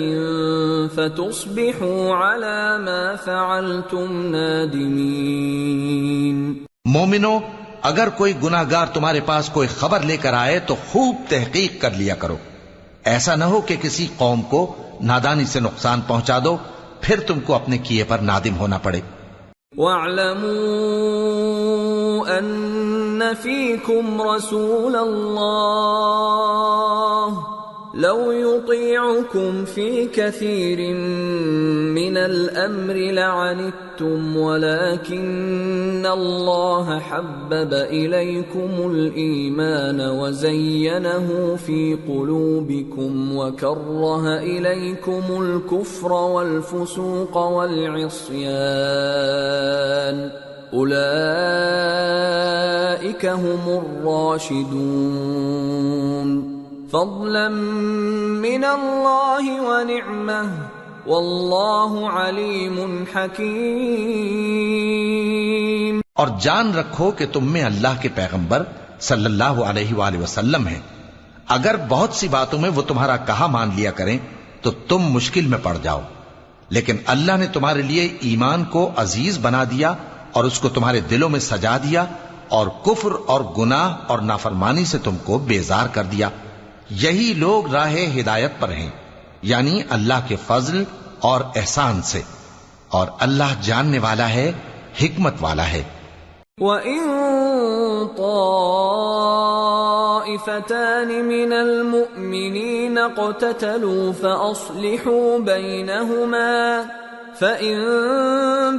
فتصبحوا على ما فعلتم نادمین۔ مومنو، اگر کوئی گناہگار تمہارے پاس کوئی خبر لے کر آئے تو خوب تحقیق کر لیا کرو، ایسا نہ ہو کہ کسی قوم کو نادانی سے نقصان پہنچا دو پھر تم کو اپنے کیے پر نادم ہونا پڑے۔ وَاعْلَمُوا أَنَّ فِيكُمْ رَسُولَ اللَّهِ لَوْ يُطِيعُكُمْ فِي كَثِيرٍ مِّنَ الْأَمْرِ لَعَنِتُّمْ وَلَكِنَّ اللَّهَ حَبَّبَ إِلَيْكُمُ الْإِيمَانَ وَزَيَّنَهُ فِي قُلُوبِكُمْ وَكَرَّهَ إِلَيْكُمُ الْكُفْرَ وَالْفُسُوقَ وَالْعِصْيَانَ أُولَئِكَ هُمُ الرَّاشِدُونَ فضلا من اللہ ونعمہ واللہ علیم حکیم۔ اور جان رکھو کہ تم میں اللہ کے پیغمبر صلی اللہ علیہ وآلہ وسلم ہیں، اگر بہت سی باتوں میں وہ تمہارا کہا مان لیا کریں تو تم مشکل میں پڑ جاؤ، لیکن اللہ نے تمہارے لیے ایمان کو عزیز بنا دیا اور اس کو تمہارے دلوں میں سجا دیا، اور کفر اور گناہ اور نافرمانی سے تم کو بیزار کر دیا۔ یہی لوگ راہ ہدایت پر ہیں، یعنی اللہ کے فضل اور احسان سے، اور اللہ جاننے والا ہے، حکمت والا ہے۔ وَإِن طَائِفَتَانِ طائفتان من المؤمنين اقتتلوا فأصلحوا بينهما فإن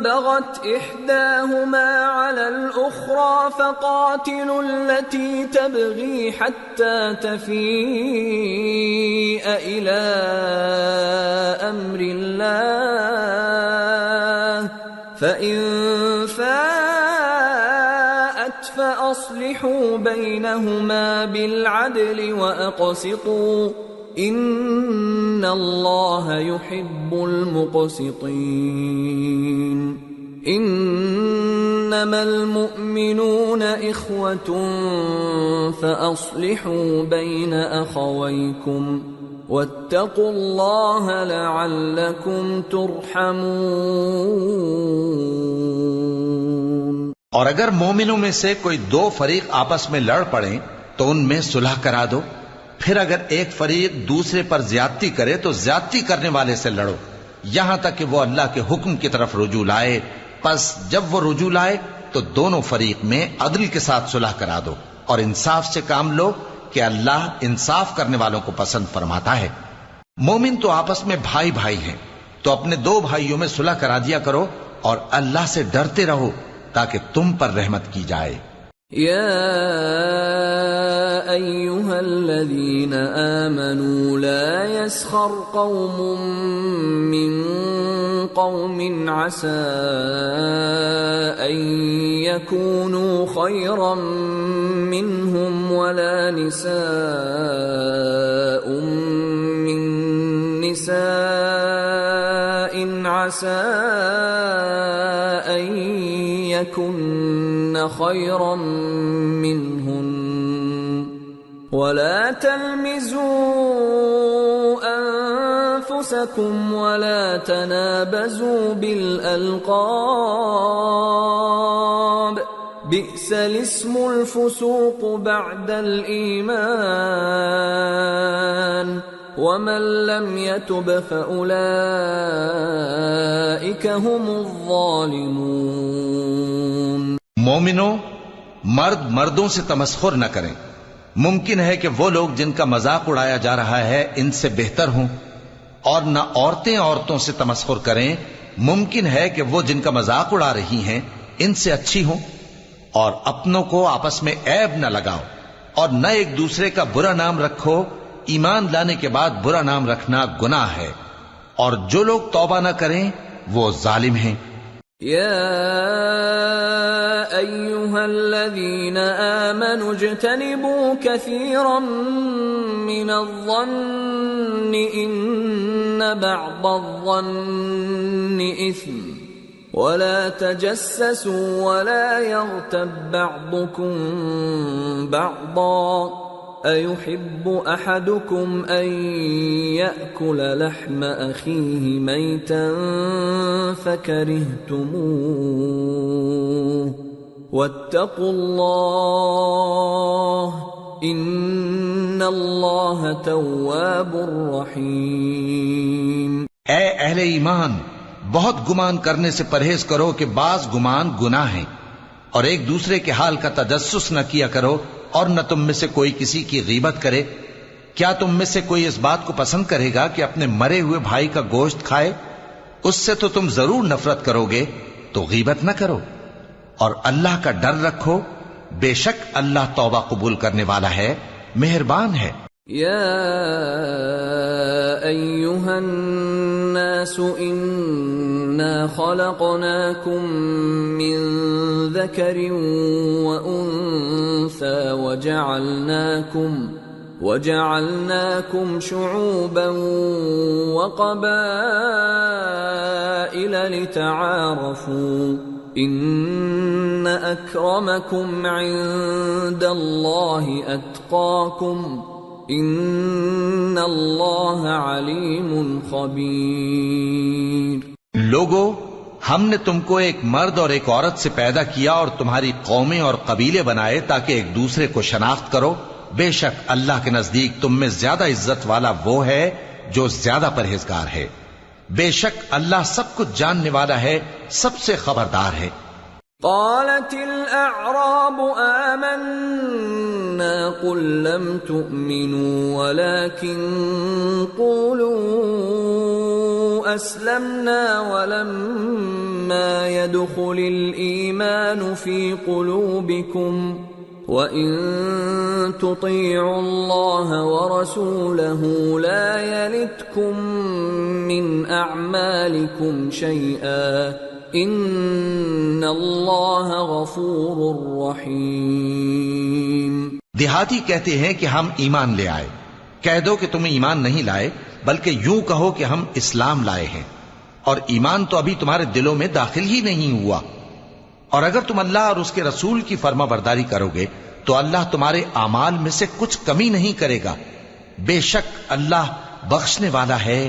بغت إحداهما على الأخرى فقاتلوا التي تبغي حتى تفيء إلى أمر الله فإن فاءت فأصلحوا بينهما بالعدل وأقسطوا إن الله يحب المقسطين إنما المؤمنون إخوة فأصلحوا بين أخويكم واتقوا الله لعلكم ترحمون۔ اور اگر مومنوں میں سے کوئی دو فریق آپس میں لڑ پڑیں تو ان میں صلح کرا دو، پھر اگر ایک فریق دوسرے پر زیادتی کرے تو زیادتی کرنے والے سے لڑو یہاں تک کہ وہ اللہ کے حکم کی طرف رجوع لائے، پس جب وہ رجوع لائے تو دونوں فریق میں عدل کے ساتھ صلح کرا دو اور انصاف سے کام لو کہ اللہ انصاف کرنے والوں کو پسند فرماتا ہے۔ مومن تو آپس میں بھائی بھائی ہیں، تو اپنے دو بھائیوں میں صلح کرا دیا کرو اور اللہ سے ڈرتے رہو تاکہ تم پر رحمت کی جائے۔ يا أيها الذين آمنوا لا يسخر قوم من قوم عسى أن يكونوا خيرا منهم ولا نساء من نساء عسى أن يكن خيرا منهن ولا تلمزوا أنفسكم ولا تنابزوا بالألقاب بئس الاسم الفسوق بعد الإيمان ومن لم يتب فأولئك هم الظالمون۔ مومنوں، مرد مردوں سے تمسخر نہ کریں۔ ممکن ہے کہ وہ لوگ جن کا مذاق اڑایا جا رہا ہے ان سے بہتر ہوں، اور نہ عورتیں عورتوں سے تمسخر کریں۔ ممکن ہے کہ وہ جن کا مذاق اڑا رہی ہیں ان سے اچھی ہوں۔ اور اپنوں کو آپس میں عیب نہ لگاؤ اور نہ ایک دوسرے کا برا نام رکھو۔ ایمان لانے کے بعد برا نام رکھنا گناہ ہے، اور جو لوگ توبہ نہ کریں وہ ظالم ہیں۔ يا أيها الذين آمنوا اجتنبوا كثيرا من الظن إن بعض الظن إثم ولا تجسسوا ولا يغتب بعضكم بعضا أيحب أحدكم أن يأكل لحم أخيه ميتا فكرهتموه واتقوا الله إن الله تواب رحيم۔ اے اہل ایمان، بہت گمان کرنے سے پرہیز کرو کہ بعض گمان گناہ ہیں، اور ایک دوسرے کے حال کا تجسس نہ کیا کرو، اور نہ تم میں سے کوئی کسی کی غیبت کرے۔ کیا تم میں سے کوئی اس بات کو پسند کرے گا کہ اپنے مرے ہوئے بھائی کا گوشت کھائے؟ اس سے تو تم ضرور نفرت کرو گے، تو غیبت نہ کرو، اور اللہ کا ڈر رکھو، بے شک اللہ توبہ قبول کرنے والا ہے، مہربان ہے۔ يا أيها الناس إنا خلقناكم من ذكر وأنثى وجعلناكم شعوبا وقبائل لتعارفوا إن أكرمكم عند الله أتقاكم ان اللہ علیم خبیر۔ لوگو، ہم نے تم کو ایک مرد اور ایک عورت سے پیدا کیا اور تمہاری قومیں اور قبیلے بنائے تاکہ ایک دوسرے کو شناخت کرو۔ بے شک اللہ کے نزدیک تم میں زیادہ عزت والا وہ ہے جو زیادہ پرہیزگار ہے۔ بے شک اللہ سب کچھ جاننے والا ہے، سب سے خبردار ہے۔ قالت الأعراب آمنا قلنا قل لم تؤمنوا ولكن قولوا أسلمنا ولما يدخل الإيمان في قلوبكم وَإِن تُطِيعُوا اللَّهَ وَرَسُولَهُ لَا يَلِتْكُم مِّنْ أَعْمَالِكُمْ شَيْئًا إِنَّ اللَّهَ غَفُورٌ رَّحِيمٌ۔ دیہاتی کہتے ہیں کہ ہم ایمان لے آئے، کہہ دو کہ تم ایمان نہیں لائے بلکہ یوں کہو کہ ہم اسلام لائے ہیں، اور ایمان تو ابھی تمہارے دلوں میں داخل ہی نہیں ہوا، اور اگر تم اللہ اور اس کے رسول کی فرما برداری کرو گے تو اللہ تمہارے اعمال میں سے کچھ کمی نہیں کرے گا، بے شک اللہ بخشنے والا ہے،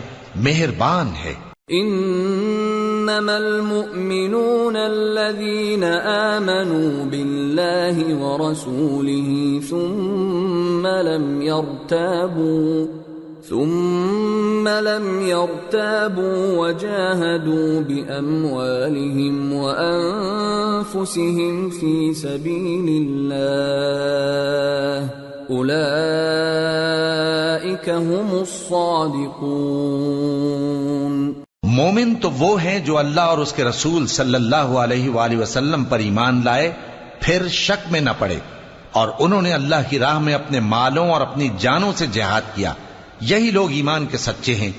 مہربان ہے۔ انما المؤمنون الذين آمنوا بالله ورسوله ثم لم يرتابوا وجاهدوا بأموالهم وأنفسهم في سبيل الله أولئك هم الصادقون۔ مومن تو وہ ہیں جو اللہ اور اس کے رسول صلی اللہ علیہ وآلہ وسلم پر ایمان لائے پھر شک میں نہ پڑے، اور انہوں نے اللہ کی راہ میں اپنے مالوں اور اپنی جانوں سے جہاد کیا، یہی لوگ ایمان کے سچے ہیں۔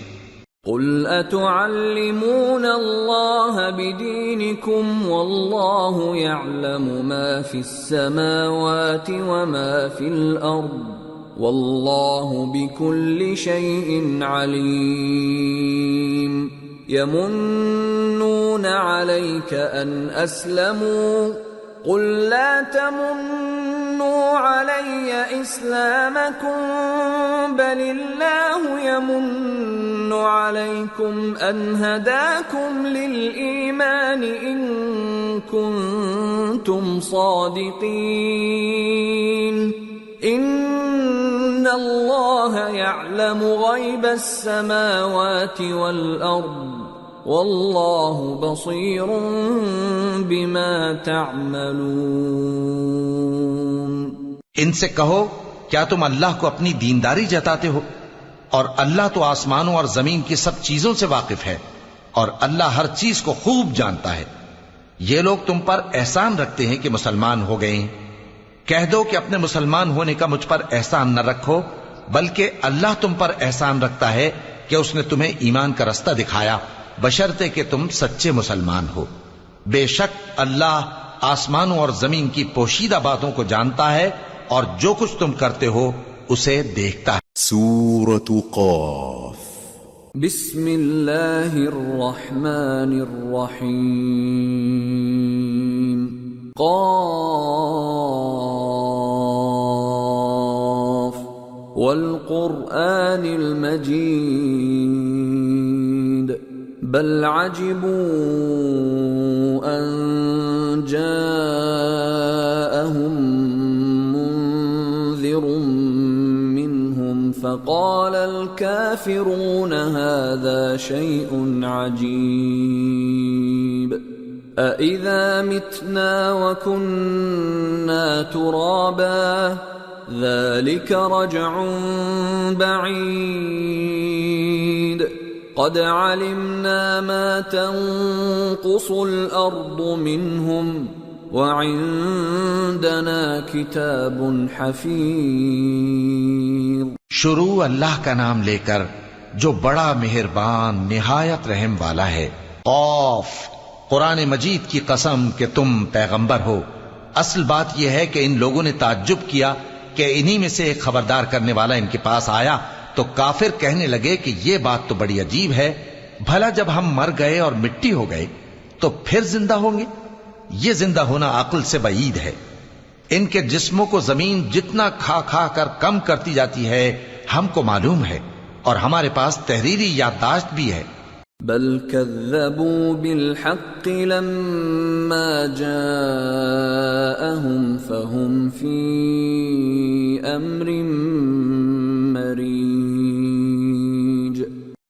قل اتعلمون اللہ بدینکم واللہ یعلم ما فی السماوات وما فی الارض واللہ بکل شیء علیم۔ یمنون علیک ان اسلموا قل لا تمنوا علی اسلامکم بل اللہ یمن علیکم ان ہداکم للایمان ان کنتم صادقین۔ ان اللہ یعلم غیب السماوات والارض واللہ بصیر بما تعملون۔ ان سے کہو کیا تم اللہ کو اپنی دینداری جتاتے ہو؟ اور اللہ تو آسمانوں اور زمین کی سب چیزوں سے واقف ہے، اور اللہ ہر چیز کو خوب جانتا ہے۔ یہ لوگ تم پر احسان رکھتے ہیں کہ مسلمان ہو گئے ہیں، کہہ دو کہ اپنے مسلمان ہونے کا مجھ پر احسان نہ رکھو، بلکہ اللہ تم پر احسان رکھتا ہے کہ اس نے تمہیں ایمان کا رستہ دکھایا، بشرطے کہ تم سچے مسلمان ہو۔ بے شک اللہ آسمانوں اور زمین کی پوشیدہ باتوں کو جانتا ہے، اور جو کچھ تم کرتے ہو اسے دیکھتا ہے۔ سورة قاف۔ بسم اللہ الرحمن الرحیم۔ قاف والقرآن المجید بل عجبوا ان جاءهم منذر منهم فقال الكافرون هذا شيء عجيب أإذا متنا وكنا ترابا ذلك رجع بعيد قد علمنا ما تنقص الأرض منهم وعندنا كتاب حفيظ۔ شروع اللہ کا نام لے کر جو بڑا مہربان نہایت رحم والا ہے۔ قاف، قرآن مجید کی قسم کہ تم پیغمبر ہو۔ اصل بات یہ ہے کہ ان لوگوں نے تعجب کیا کہ انہی میں سے ایک خبردار کرنے والا ان کے پاس آیا، تو کافر کہنے لگے کہ یہ بات تو بڑی عجیب ہے، بھلا جب ہم مر گئے اور مٹی ہو گئے تو پھر زندہ ہوں گے؟ یہ زندہ ہونا عقل سے بعید ہے۔ ان کے جسموں کو زمین جتنا کھا کھا کر کم کرتی جاتی ہے ہم کو معلوم ہے، اور ہمارے پاس تحریری یادداشت بھی ہے۔ بل كذبوا بالحق لما جاءهم فهم في امر مريج۔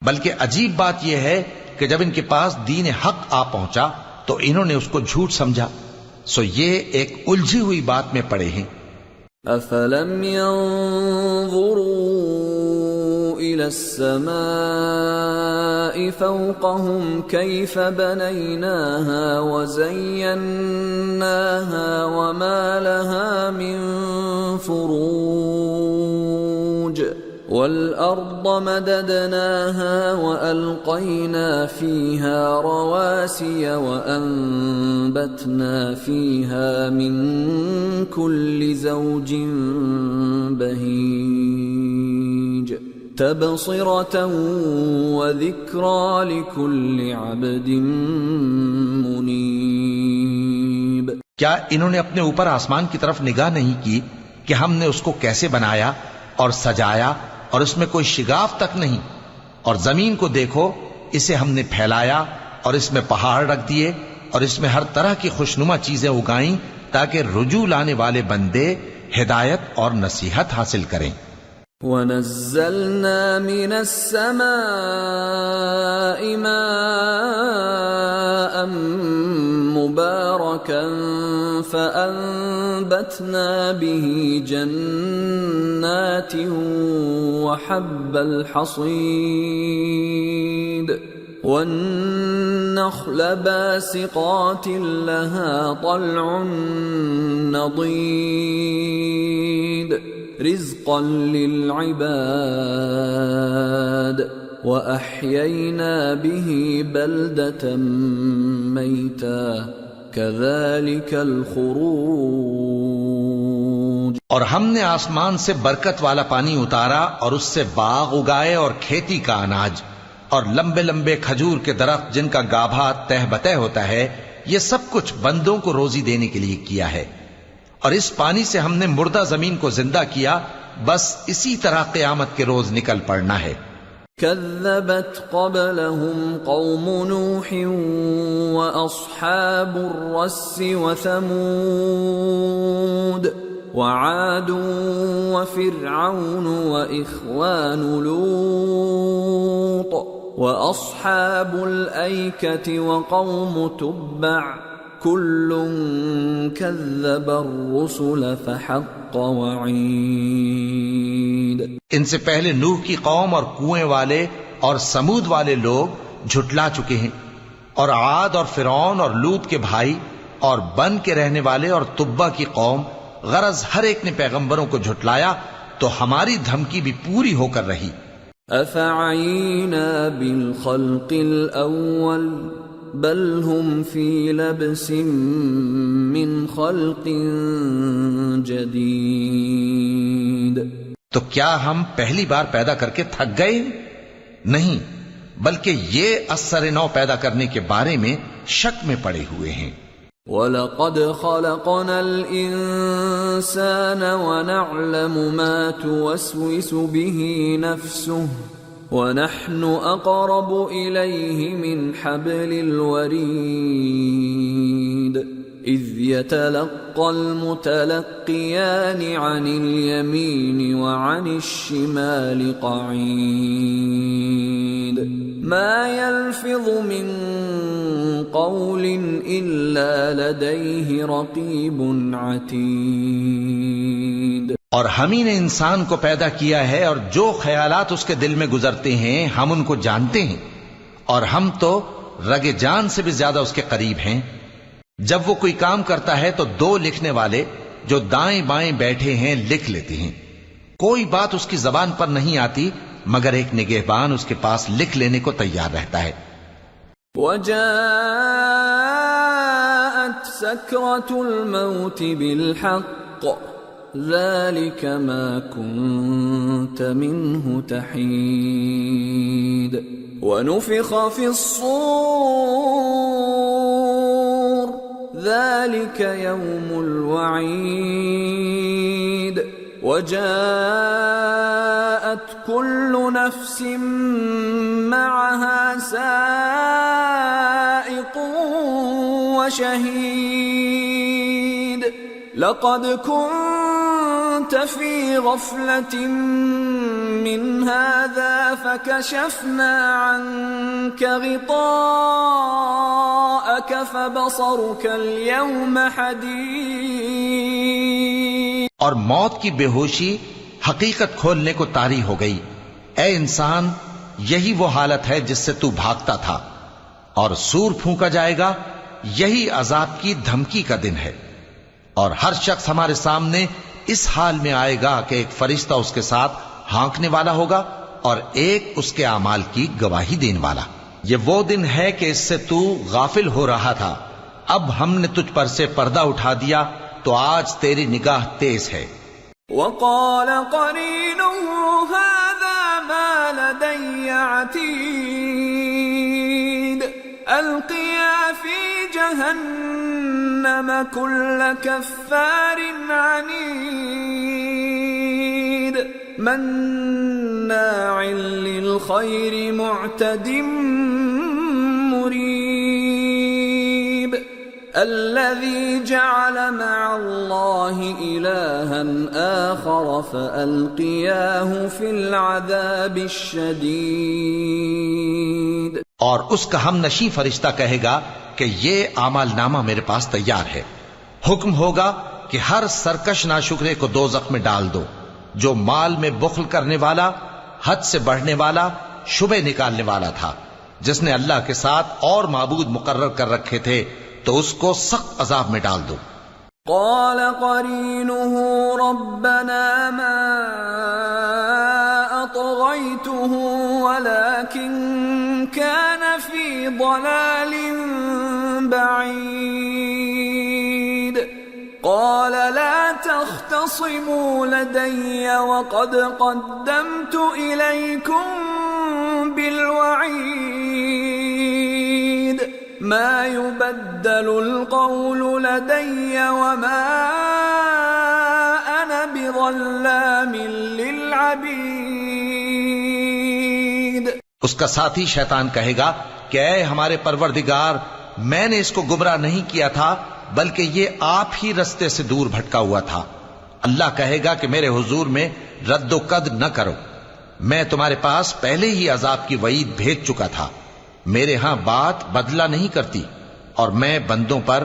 بلکہ عجیب بات یہ ہے کہ جب ان کے پاس دین حق آ پہنچا تو انہوں نے اس کو جھوٹ سمجھا، سو یہ ایک الجھی ہوئی بات میں پڑے ہیں۔ أفلم ينظروا إلى السماء فوقهم كيف بنيناها وزيناها وما لها من فروج والأرض مددناها وألقينا فيها رواسي وأنبتنا فيها من كل زوج بهيج تبصرة وذكرى لكل عبد منيب. کیا انہوں نے اپنے اوپر آسمان کی طرف نگاہ نہیں کی کہ ہم نے اس کو کیسے بنایا اور سجایا اور اس میں کوئی شگاف تک نہیں؟ اور زمین کو دیکھو، اسے ہم نے پھیلایا اور اس میں پہاڑ رکھ دیے اور اس میں ہر طرح کی خوشنما چیزیں اگائیں تاکہ رجوع لانے والے بندے ہدایت اور نصیحت حاصل کریں. وَنَزَّلْنَا مِنَ السَّمَاءِ مَاءً مُبَارَكًا فَأَنبَتْنَا بِهِ جَنَّاتٍ وَحَبَّ الْحَصِيدِ وَالنَّخْلَ بَاسِقَاتٍ لَهَا طَلْعٌ نَضِيدٌ رزقا للعباد وأحيينا به بلدة ميتا كذلك الخروج. اور ہم نے آسمان سے برکت والا پانی اتارا اور اس سے باغ اگائے اور کھیتی کا اناج اور لمبے لمبے کھجور کے درخت جن کا گابھا تہ بتہ ہوتا ہے. یہ سب کچھ بندوں کو روزی دینے کے لیے کیا ہے. اور اس پانی سے ہم نے مردہ زمین کو زندہ کیا. بس اسی طرح قیامت کے روز نکل پڑنا ہے. كذبت قبلهم قوم نوح وأصحاب الرس وثمود وعاد وفرعون وإخوان لوط وأصحاب الأيكة وقوم تبع كل كذب الرسل فحق وعيد. ان سے پہلے نوح کی قوم اور کنویں والے اور سمود والے لوگ جھٹلا چکے ہیں، اور عاد اور فرعون اور لوط کے بھائی اور بن کے رہنے والے اور تبا کی قوم، غرض ہر ایک نے پیغمبروں کو جھٹلایا تو ہماری دھمکی بھی پوری ہو کر رہی. افعینا بالخلق الاول بل هم فی لبس من خلق جدید. تو کیا ہم پہلی بار پیدا کر کے تھک گئے؟ نہیں، بلکہ یہ اثر نو پیدا کرنے کے بارے میں شک میں پڑے ہوئے ہیں. وَلَقَدْ خَلَقْنَا الْإِنسَانَ وَنَعْلَمُ مَا تُوَسْوِسُ بِهِ نَفْسُهُ وَنَحْنُ أَقْرَبُ إِلَيْهِ مِنْ حَبْلِ الْوَرِيدِ إِذْ يَتَلَقَّى الْمُتَلَقِّيَانِ عَنِ الْيَمِينِ وَعَنِ الشِّمَالِ قَعِيدٌ مَا يَلْفِظُ مِنْ قَوْلٍ إِلَّا لَدَيْهِ رَقِيبٌ عَتِيدٌ. اور ہم ہی نے انسان کو پیدا کیا ہے اور جو خیالات اس کے دل میں گزرتے ہیں ہم ان کو جانتے ہیں، اور ہم تو رگ جان سے بھی زیادہ اس کے قریب ہیں. جب وہ کوئی کام کرتا ہے تو دو لکھنے والے جو دائیں بائیں بیٹھے ہیں لکھ لیتے ہیں. کوئی بات اس کی زبان پر نہیں آتی مگر ایک نگہبان اس کے پاس لکھ لینے کو تیار رہتا ہے. وَجَاءَتْ سَكْرَةُ الْمَوْتِ بِالْحَقِّ ذَلِكَ مَا كُنْتَ مِنْهُ تَحِيدُ وَنُفِخَ فِي الصُّورِ ذَلِكَ يَوْمُ الْوَعِيدِ وَجَاءَتْ كُلُّ نَفْسٍ مَعَهَا سَائِقٌ وَشَهِيدٌ لَقَدْ كُنْتَ فِي غَفْلَةٍ مِّنْ هَذَا فَكَشَفْنَا عَنْكَ غِطَاءَكَ فَبَصَرُكَ الْيَوْمَ حَدِيدٌ. اور موت کی بے ہوشی حقیقت کھولنے کو طاری ہو گئی۔ اے انسان، یہی وہ حالت ہے جس سے تو بھاگتا تھا، اور سور پھونکا جائے گا، یہی عذاب کی دھمکی کا دن ہے۔ اور ہر شخص ہمارے سامنے اس حال میں آئے گا کہ ایک فرشتہ اس کے ساتھ ہانکنے والا ہوگا اور ایک اس کے اعمال کی گواہی دینے والا۔ یہ وہ دن ہے کہ اس سے تو غافل ہو رہا تھا، اب ہم نے تجھ پر سے پردہ اٹھا دیا تو آج تیری نگاہ تیز ہے۔ وقال قرينه هذا ما لدي عتيد القيا في جهنم كل كفار عنيد مناع للخير معتد مريب الذي جعل مع الله إلها آخر فألقياه في العذاب الشديد۔ اور اس کا ہم نشیں فرشتہ کہے گا کہ یہ اعمال نامہ میرے پاس تیار ہے۔ حکم ہوگا کہ ہر سرکش ناشکرے کو دوزخ میں ڈال دو، جو مال میں بخل کرنے والا، حد سے بڑھنے والا، شبہ نکالنے والا تھا، جس نے اللہ کے ساتھ اور معبود مقرر کر رکھے تھے، تو اس کو سخت عذاب میں ڈال دو۔ قال قرينه ربنا ما أطغيته ولكن كان في ضلال بعيد قال لا تختصموا لدي وقد قدمت إليكم بالوعيد ما يبدل القول لدي وما أنا بظلام للعبيد۔ اس کا ساتھی شیطان کہے گا کہ اے ہمارے پروردگار، میں نے اس کو گمراہ نہیں کیا تھا، بلکہ یہ آپ ہی رستے سے دور بھٹکا ہوا تھا۔ اللہ کہے گا کہ میرے حضور میں رد و قد نہ کرو، میں تمہارے پاس پہلے ہی عذاب کی وعید بھیج چکا تھا۔ میرے ہاں بات بدلہ نہیں کرتی، اور میں بندوں پر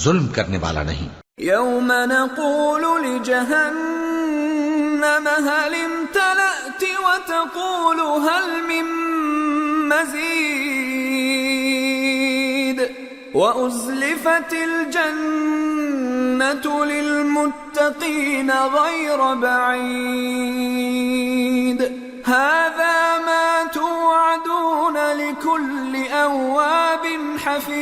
ظلم کرنے والا نہیں۔ يوم نقول لجهنم هل امتلأت وتقول هل من مزيد وأزلفت الجنة للمتقين غير بعيد هذا ما توعدون لكل أواب حفيظ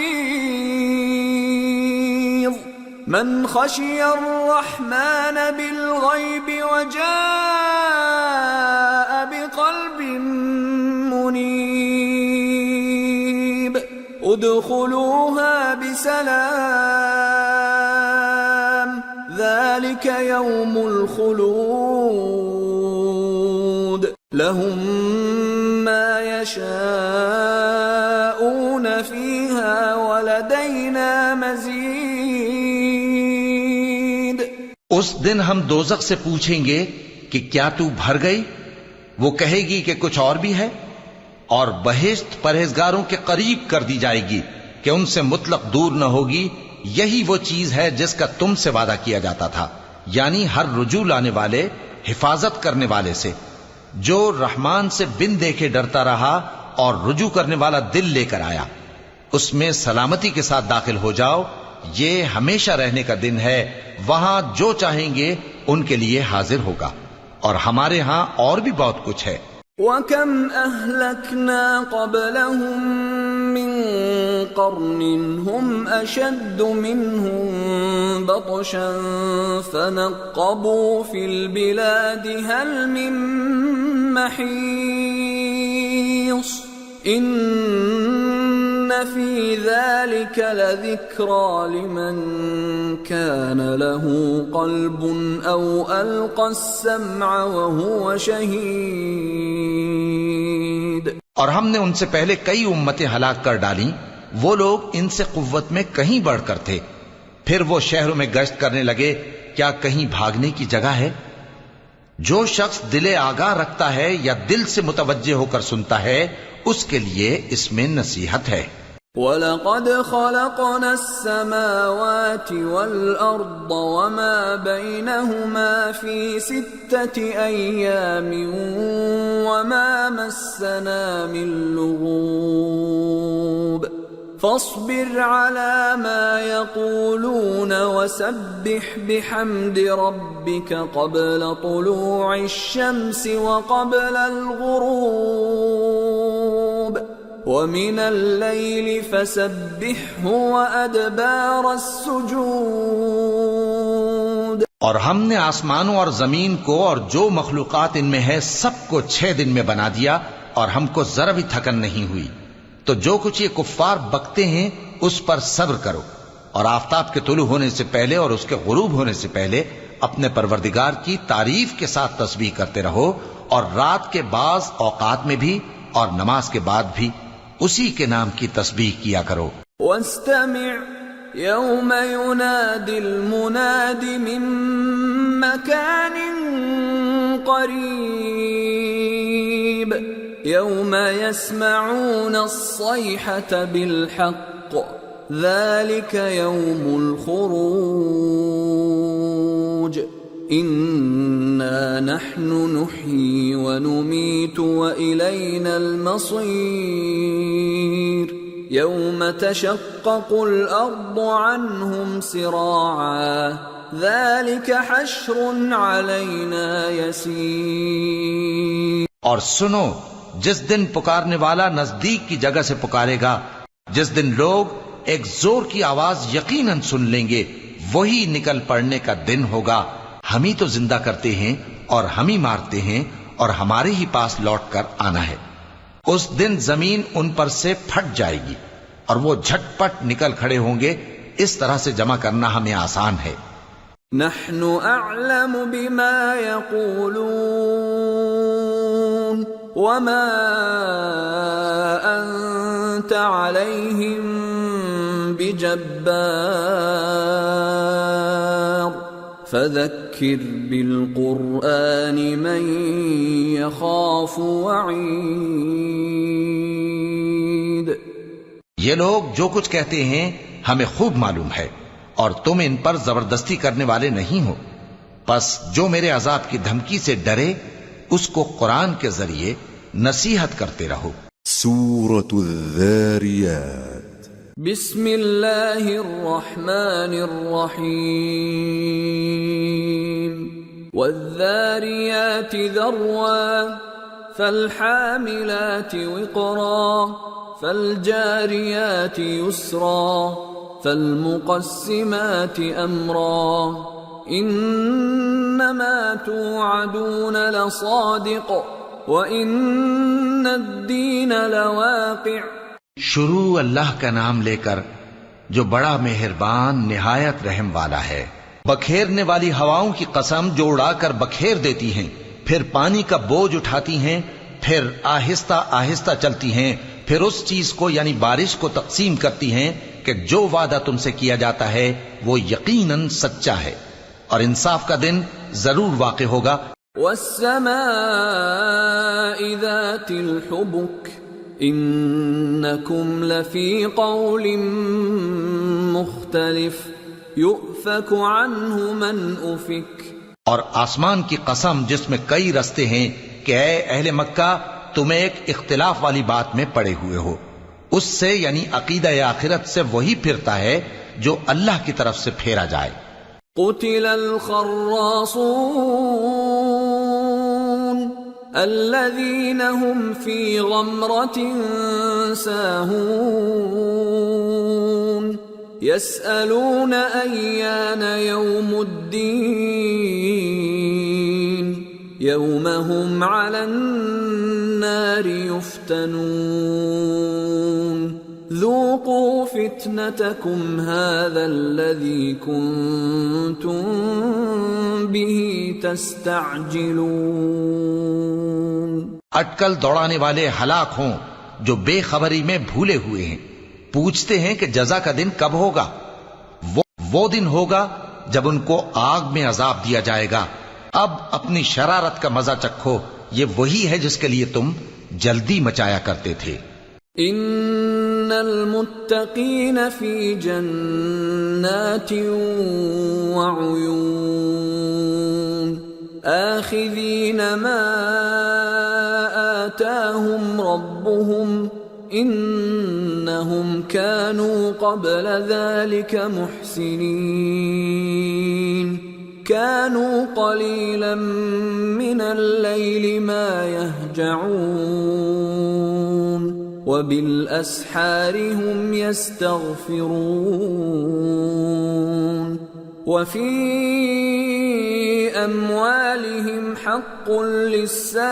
من خشي الرحمن بالغيب وجاء بقلب منيب ادخلوها بسلام ذلك يوم الخلود لهم ما يشاءون فيها ولدينا مزيد۔ اس دن ہم دوزخ سے پوچھیں گے کہ کیا تو بھر گئی؟ وہ کہے گی کہ کچھ اور بھی ہے، اور بہشت پرہیزگاروں کے قریب کر دی جائے گی کہ ان سے مطلق دور نہ ہوگی۔ یہی وہ چیز ہے جس کا تم سے وعدہ کیا جاتا تھا، یعنی ہر رجوع لانے والے، حفاظت کرنے والے سے، جو رحمان سے بن دیکھے ڈرتا رہا اور رجوع کرنے والا دل لے کر آیا، اس میں سلامتی کے ساتھ داخل ہو جاؤ۔ یہ ہمیشہ رہنے کا دن ہے، وہاں جو چاہیں گے ان کے لیے حاضر ہوگا، اور ہمارے ہاں اور بھی بہت کچھ ہے۔ وَكَمْ أَهْلَكْنَا قَبْلَهُمْ مِنْ قَرْنٍ هُمْ أَشَدُّ مِنْهُمْ بَطْشًا فَنَقَّبُوا فِي الْبِلَادِ هَلْ مِنْ مَحِيصٍ إِنَّ فِي ذَلِكَ لَذِكْرَى لِمَنْ كَانَ لَهُ قَلْبٌ أَوْ أَلْقَى السَّمْعَ وَهُوَ شَهِيدٌ۔ اور ہم نے ان سے پہلے کئی امتیں ہلاک کر ڈالیں، وہ لوگ ان سے قوت میں کہیں بڑھ کر تھے۔ پھر وہ شہروں میں گشت کرنے لگے، کیا کہیں بھاگنے کی جگہ ہے؟ جو شخص دل آگاہ رکھتا ہے یا دل سے متوجہ ہو کر سنتا ہے، اس کے لیے اس میں نصیحت ہے۔ وَلَقَدْ خَلَقْنَا السَّمَاوَاتِ وَالْأَرْضَ وَمَا بَيْنَهُمَا فِي 6 أَيَّامٍ وَمَا مَسَّنَا مِن لُّغُوبٍ فَاصْبِرْ عَلَى مَا يَقُولُونَ وَسَبِّحْ بِحَمْدِ رَبِّكَ قَبْلَ طُلُوعِ الشَّمْسِ وَقَبْلَ الْغُرُوبِ وَمِنَ اللَّيْلِ فَسَبِّحْهُ وَأَدْبَارَ السُّجُودِ اور ہم نے آسمانوں اور زمین کو اور جو مخلوقات ان میں ہے سب کو 6 دن میں بنا دیا اور ہم کو ذرا بھی تھکن نہیں ہوئی. تو جو کچھ یہ کفار بکتے ہیں اس پر صبر کرو اور آفتاب کے طلوع ہونے سے پہلے اور اس کے غروب ہونے سے پہلے اپنے پروردگار کی تعریف کے ساتھ تسبیح کرتے رہو اور رات کے بعض اوقات میں بھی اور نماز کے بعد بھی اسی کے نام کی تسبیح کیا کرو. وَاسْتَمِعْ يَوْمَ يُنَادِ الْمُنَادِ مِن مَّكَانٍ قَرِيبٍ يَوْمَ يَسْمَعُونَ الصَّيْحَةَ بِالْحَقِّ ذَلِكَ يَوْمُ الْخُرُوجِ إِنَّا نَحْنُ نُحْيِي وَنُمِيتُ وَإِلَيْنَا الْمَصِيرُ يَوْمَ تَشَقَّقُ الْأَرْضُ عَنْهُمْ سِرَاعًا ذَلِكَ حَشْرٌ عَلَيْنَا يَسِيرٌ. اور سنو جس دن پکارنے والا نزدیک کی جگہ سے پکارے گا، جس دن لوگ ایک زور کی آواز یقیناً سن لیں گے، وہی نکل پڑنے کا دن ہوگا. ہم ہی تو زندہ کرتے ہیں اور ہم ہی مارتے ہیں اور ہمارے ہی پاس لوٹ کر آنا ہے. اس دن زمین ان پر سے پھٹ جائے گی اور وہ جھٹ پٹ نکل کھڑے ہوں گے. اس طرح سے جمع کرنا ہمیں آسان ہے. نحن اعلم بما يقولون وما انت عليهم بجبار فذكر بالقرآن من يخاف وعيد. یہ لوگ جو کچھ کہتے ہیں ہمیں خوب معلوم ہے اور تم ان پر زبردستی کرنے والے نہیں ہو. پس جو میرے عذاب کی دھمکی سے ڈرے اس کو قرآن کے ذریعے نصیحت کرتے رہو. سورة الذاريات. بسم اللہ الرحمن الرحیم. والذاریات ذروا فالحاملات وقرا فالجاریات یسرا فالمقسمات امرا انما توعدون لصادق وان الدین لواقع. شروع اللہ کا نام لے کر جو بڑا مہربان نہایت رحم والا ہے. بکھیرنے والی ہواؤں کی قسم جو اڑا کر بکھیر دیتی ہیں، پھر پانی کا بوجھ اٹھاتی ہیں، پھر آہستہ آہستہ چلتی ہیں، پھر اس چیز کو یعنی بارش کو تقسیم کرتی ہیں کہ جو وعدہ تم سے کیا جاتا ہے وہ یقیناً سچا ہے اور انصاف کا دن ضرور واقع ہوگا. والسماء ذات الحبك انکم لفی قول مختلف یؤفک عنہ من افک. اور آسمان کی قسم جس میں کئی رستے ہیں کہ اے اہل مکہ تم ایک اختلاف والی بات میں پڑے ہوئے ہو. اس سے یعنی عقیدہ آخرت سے وہی پھرتا ہے جو اللہ کی طرف سے پھیرا جائے. قتل الخراصون الذين هم في غمرة ساهون يسألون أيان يوم الدين يوم هم على النار يفتنون ذوقوا فتنتكم هذا الذي كنتم به تستعجلون. اٹکل دوڑانے والے ہلاک ہوں جو بے خبری میں بھولے ہوئے ہیں. پوچھتے ہیں کہ جزا کا دن کب ہوگا. وہ دن ہوگا جب ان کو آگ میں عذاب دیا جائے گا. اب اپنی شرارت کا مزہ چکھو، یہ وہی ہے جس کے لیے تم جلدی مچایا کرتے تھے. ان المتقین فی جنات وعیون آخذین ما آتاهم ربهم انہم كانوا قبل ذلك محسنین كانوا قلیلا من اللیل ما یہجعون وبالاسحار هم يستغفرون وفي اموالهم حق للسائل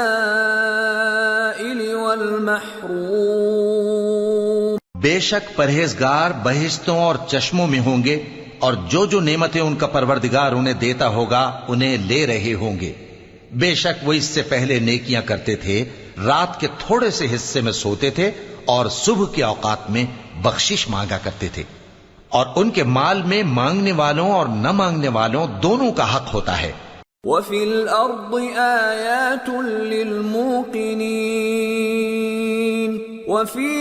والمحروم بے شک پرہیزگار بہشتوں اور چشموں میں ہوں گے، اور جو جو نعمتیں ان کا پروردگار انہیں دیتا ہوگا انہیں لے رہے ہوں گے۔ بے شک وہ اس سے پہلے نیکیاں کرتے تھے، رات کے تھوڑے سے حصے میں سوتے تھے اور صبح کے اوقات میں بخشش مانگا کرتے تھے، اور ان کے مال میں مانگنے والوں اور نہ مانگنے والوں دونوں کا حق ہوتا ہے۔ وَفِي الْأَرْضِ آيَاتٌ لِّلْمُوقِنِينَ وَفِي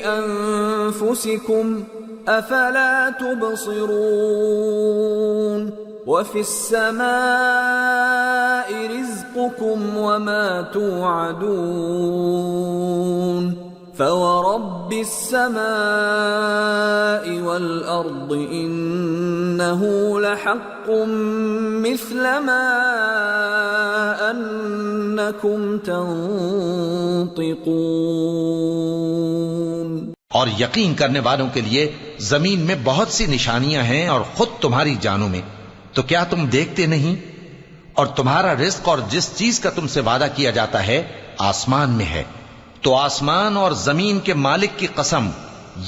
أَنفُسِكُمْ أَفَلَا تُبْصِرُونَ وَفِي السَّمَاءِ رِزْقُكُمْ وَمَا تُوعَدُونَ فَوَرَبِّ السَّمَاءِ وَالْأَرْضِ إِنَّهُ لَحَقٌّ مِثْلَ مَا أَنَّكُمْ تَنطِقُونَ۔ اور یقین کرنے والوں کے لیے زمین میں بہت سی نشانیاں ہیں اور خود تمہاری جانوں میں، تو کیا تم دیکھتے نہیں؟ اور تمہارا رزق اور جس چیز کا تم سے وعدہ کیا جاتا ہے آسمان میں ہے، تو آسمان اور زمین کے مالک کی قسم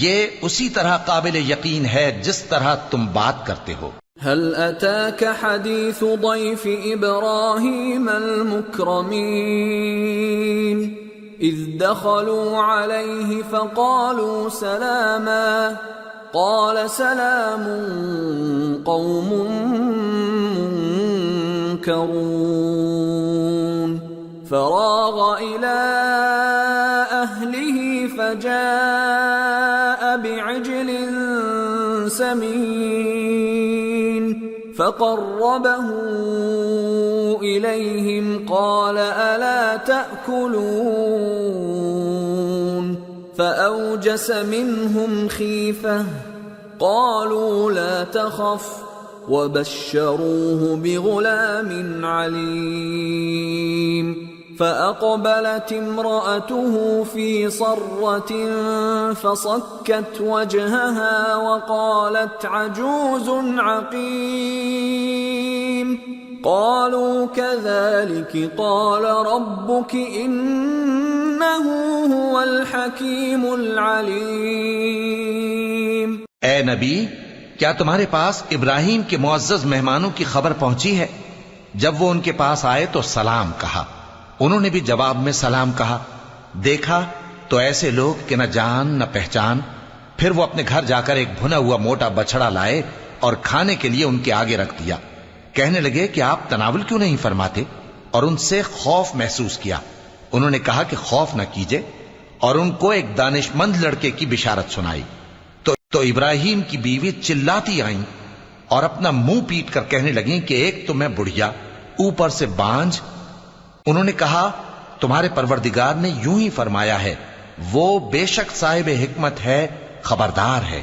یہ اسی طرح قابل یقین ہے جس طرح تم بات کرتے ہو۔ هل أتاك حديث ضيف إبراهيم المكرمين إذ دخلوا عليه فقالوا سلاما قال سلام قوم منكرون فراغ إلى أهله فجاء بعجل سمين فقربه إليهم قال ألا تأكلون فأوجس منهم خيفة قالوا لا تخف وبشروه بغلام عليم فأقبلت امرأته في صرة فصكت وجهها وقالت عجوز عقيم قالوا كذلك قال ربك إنه هو الحكيم العليم۔ اے نبی، کیا تمہارے پاس ابراہیم کے معزز مہمانوں کی خبر پہنچی ہے؟ جب وہ ان کے پاس آئے تو سلام کہا، انہوں نے بھی جواب میں سلام کہا۔ دیکھا تو ایسے لوگ کہ نہ جان نہ پہچان۔ پھر وہ اپنے گھر جا کر ایک بھنا ہوا موٹا بچڑا لائے اور کھانے کے لیے ان کے آگے رکھ دیا۔ کہنے لگے کہ آپ تناول کیوں نہیں فرماتے؟ اور ان سے خوف محسوس کیا۔ انہوں نے کہا کہ خوف نہ کیجے، اور ان کو ایک دانش مند لڑکے کی بشارت سنائی۔ تو ابراہیم کی بیوی چلاتی آئیں اور اپنا منہ پیٹ کر کہنے لگیں کہ ایک تو میں بڑھیا، اوپر سے بانجھ۔ انہوں نے کہا تمہارے پروردگار نے یوں ہی فرمایا ہے، وہ بے شک صاحب حکمت ہے، خبردار ہے۔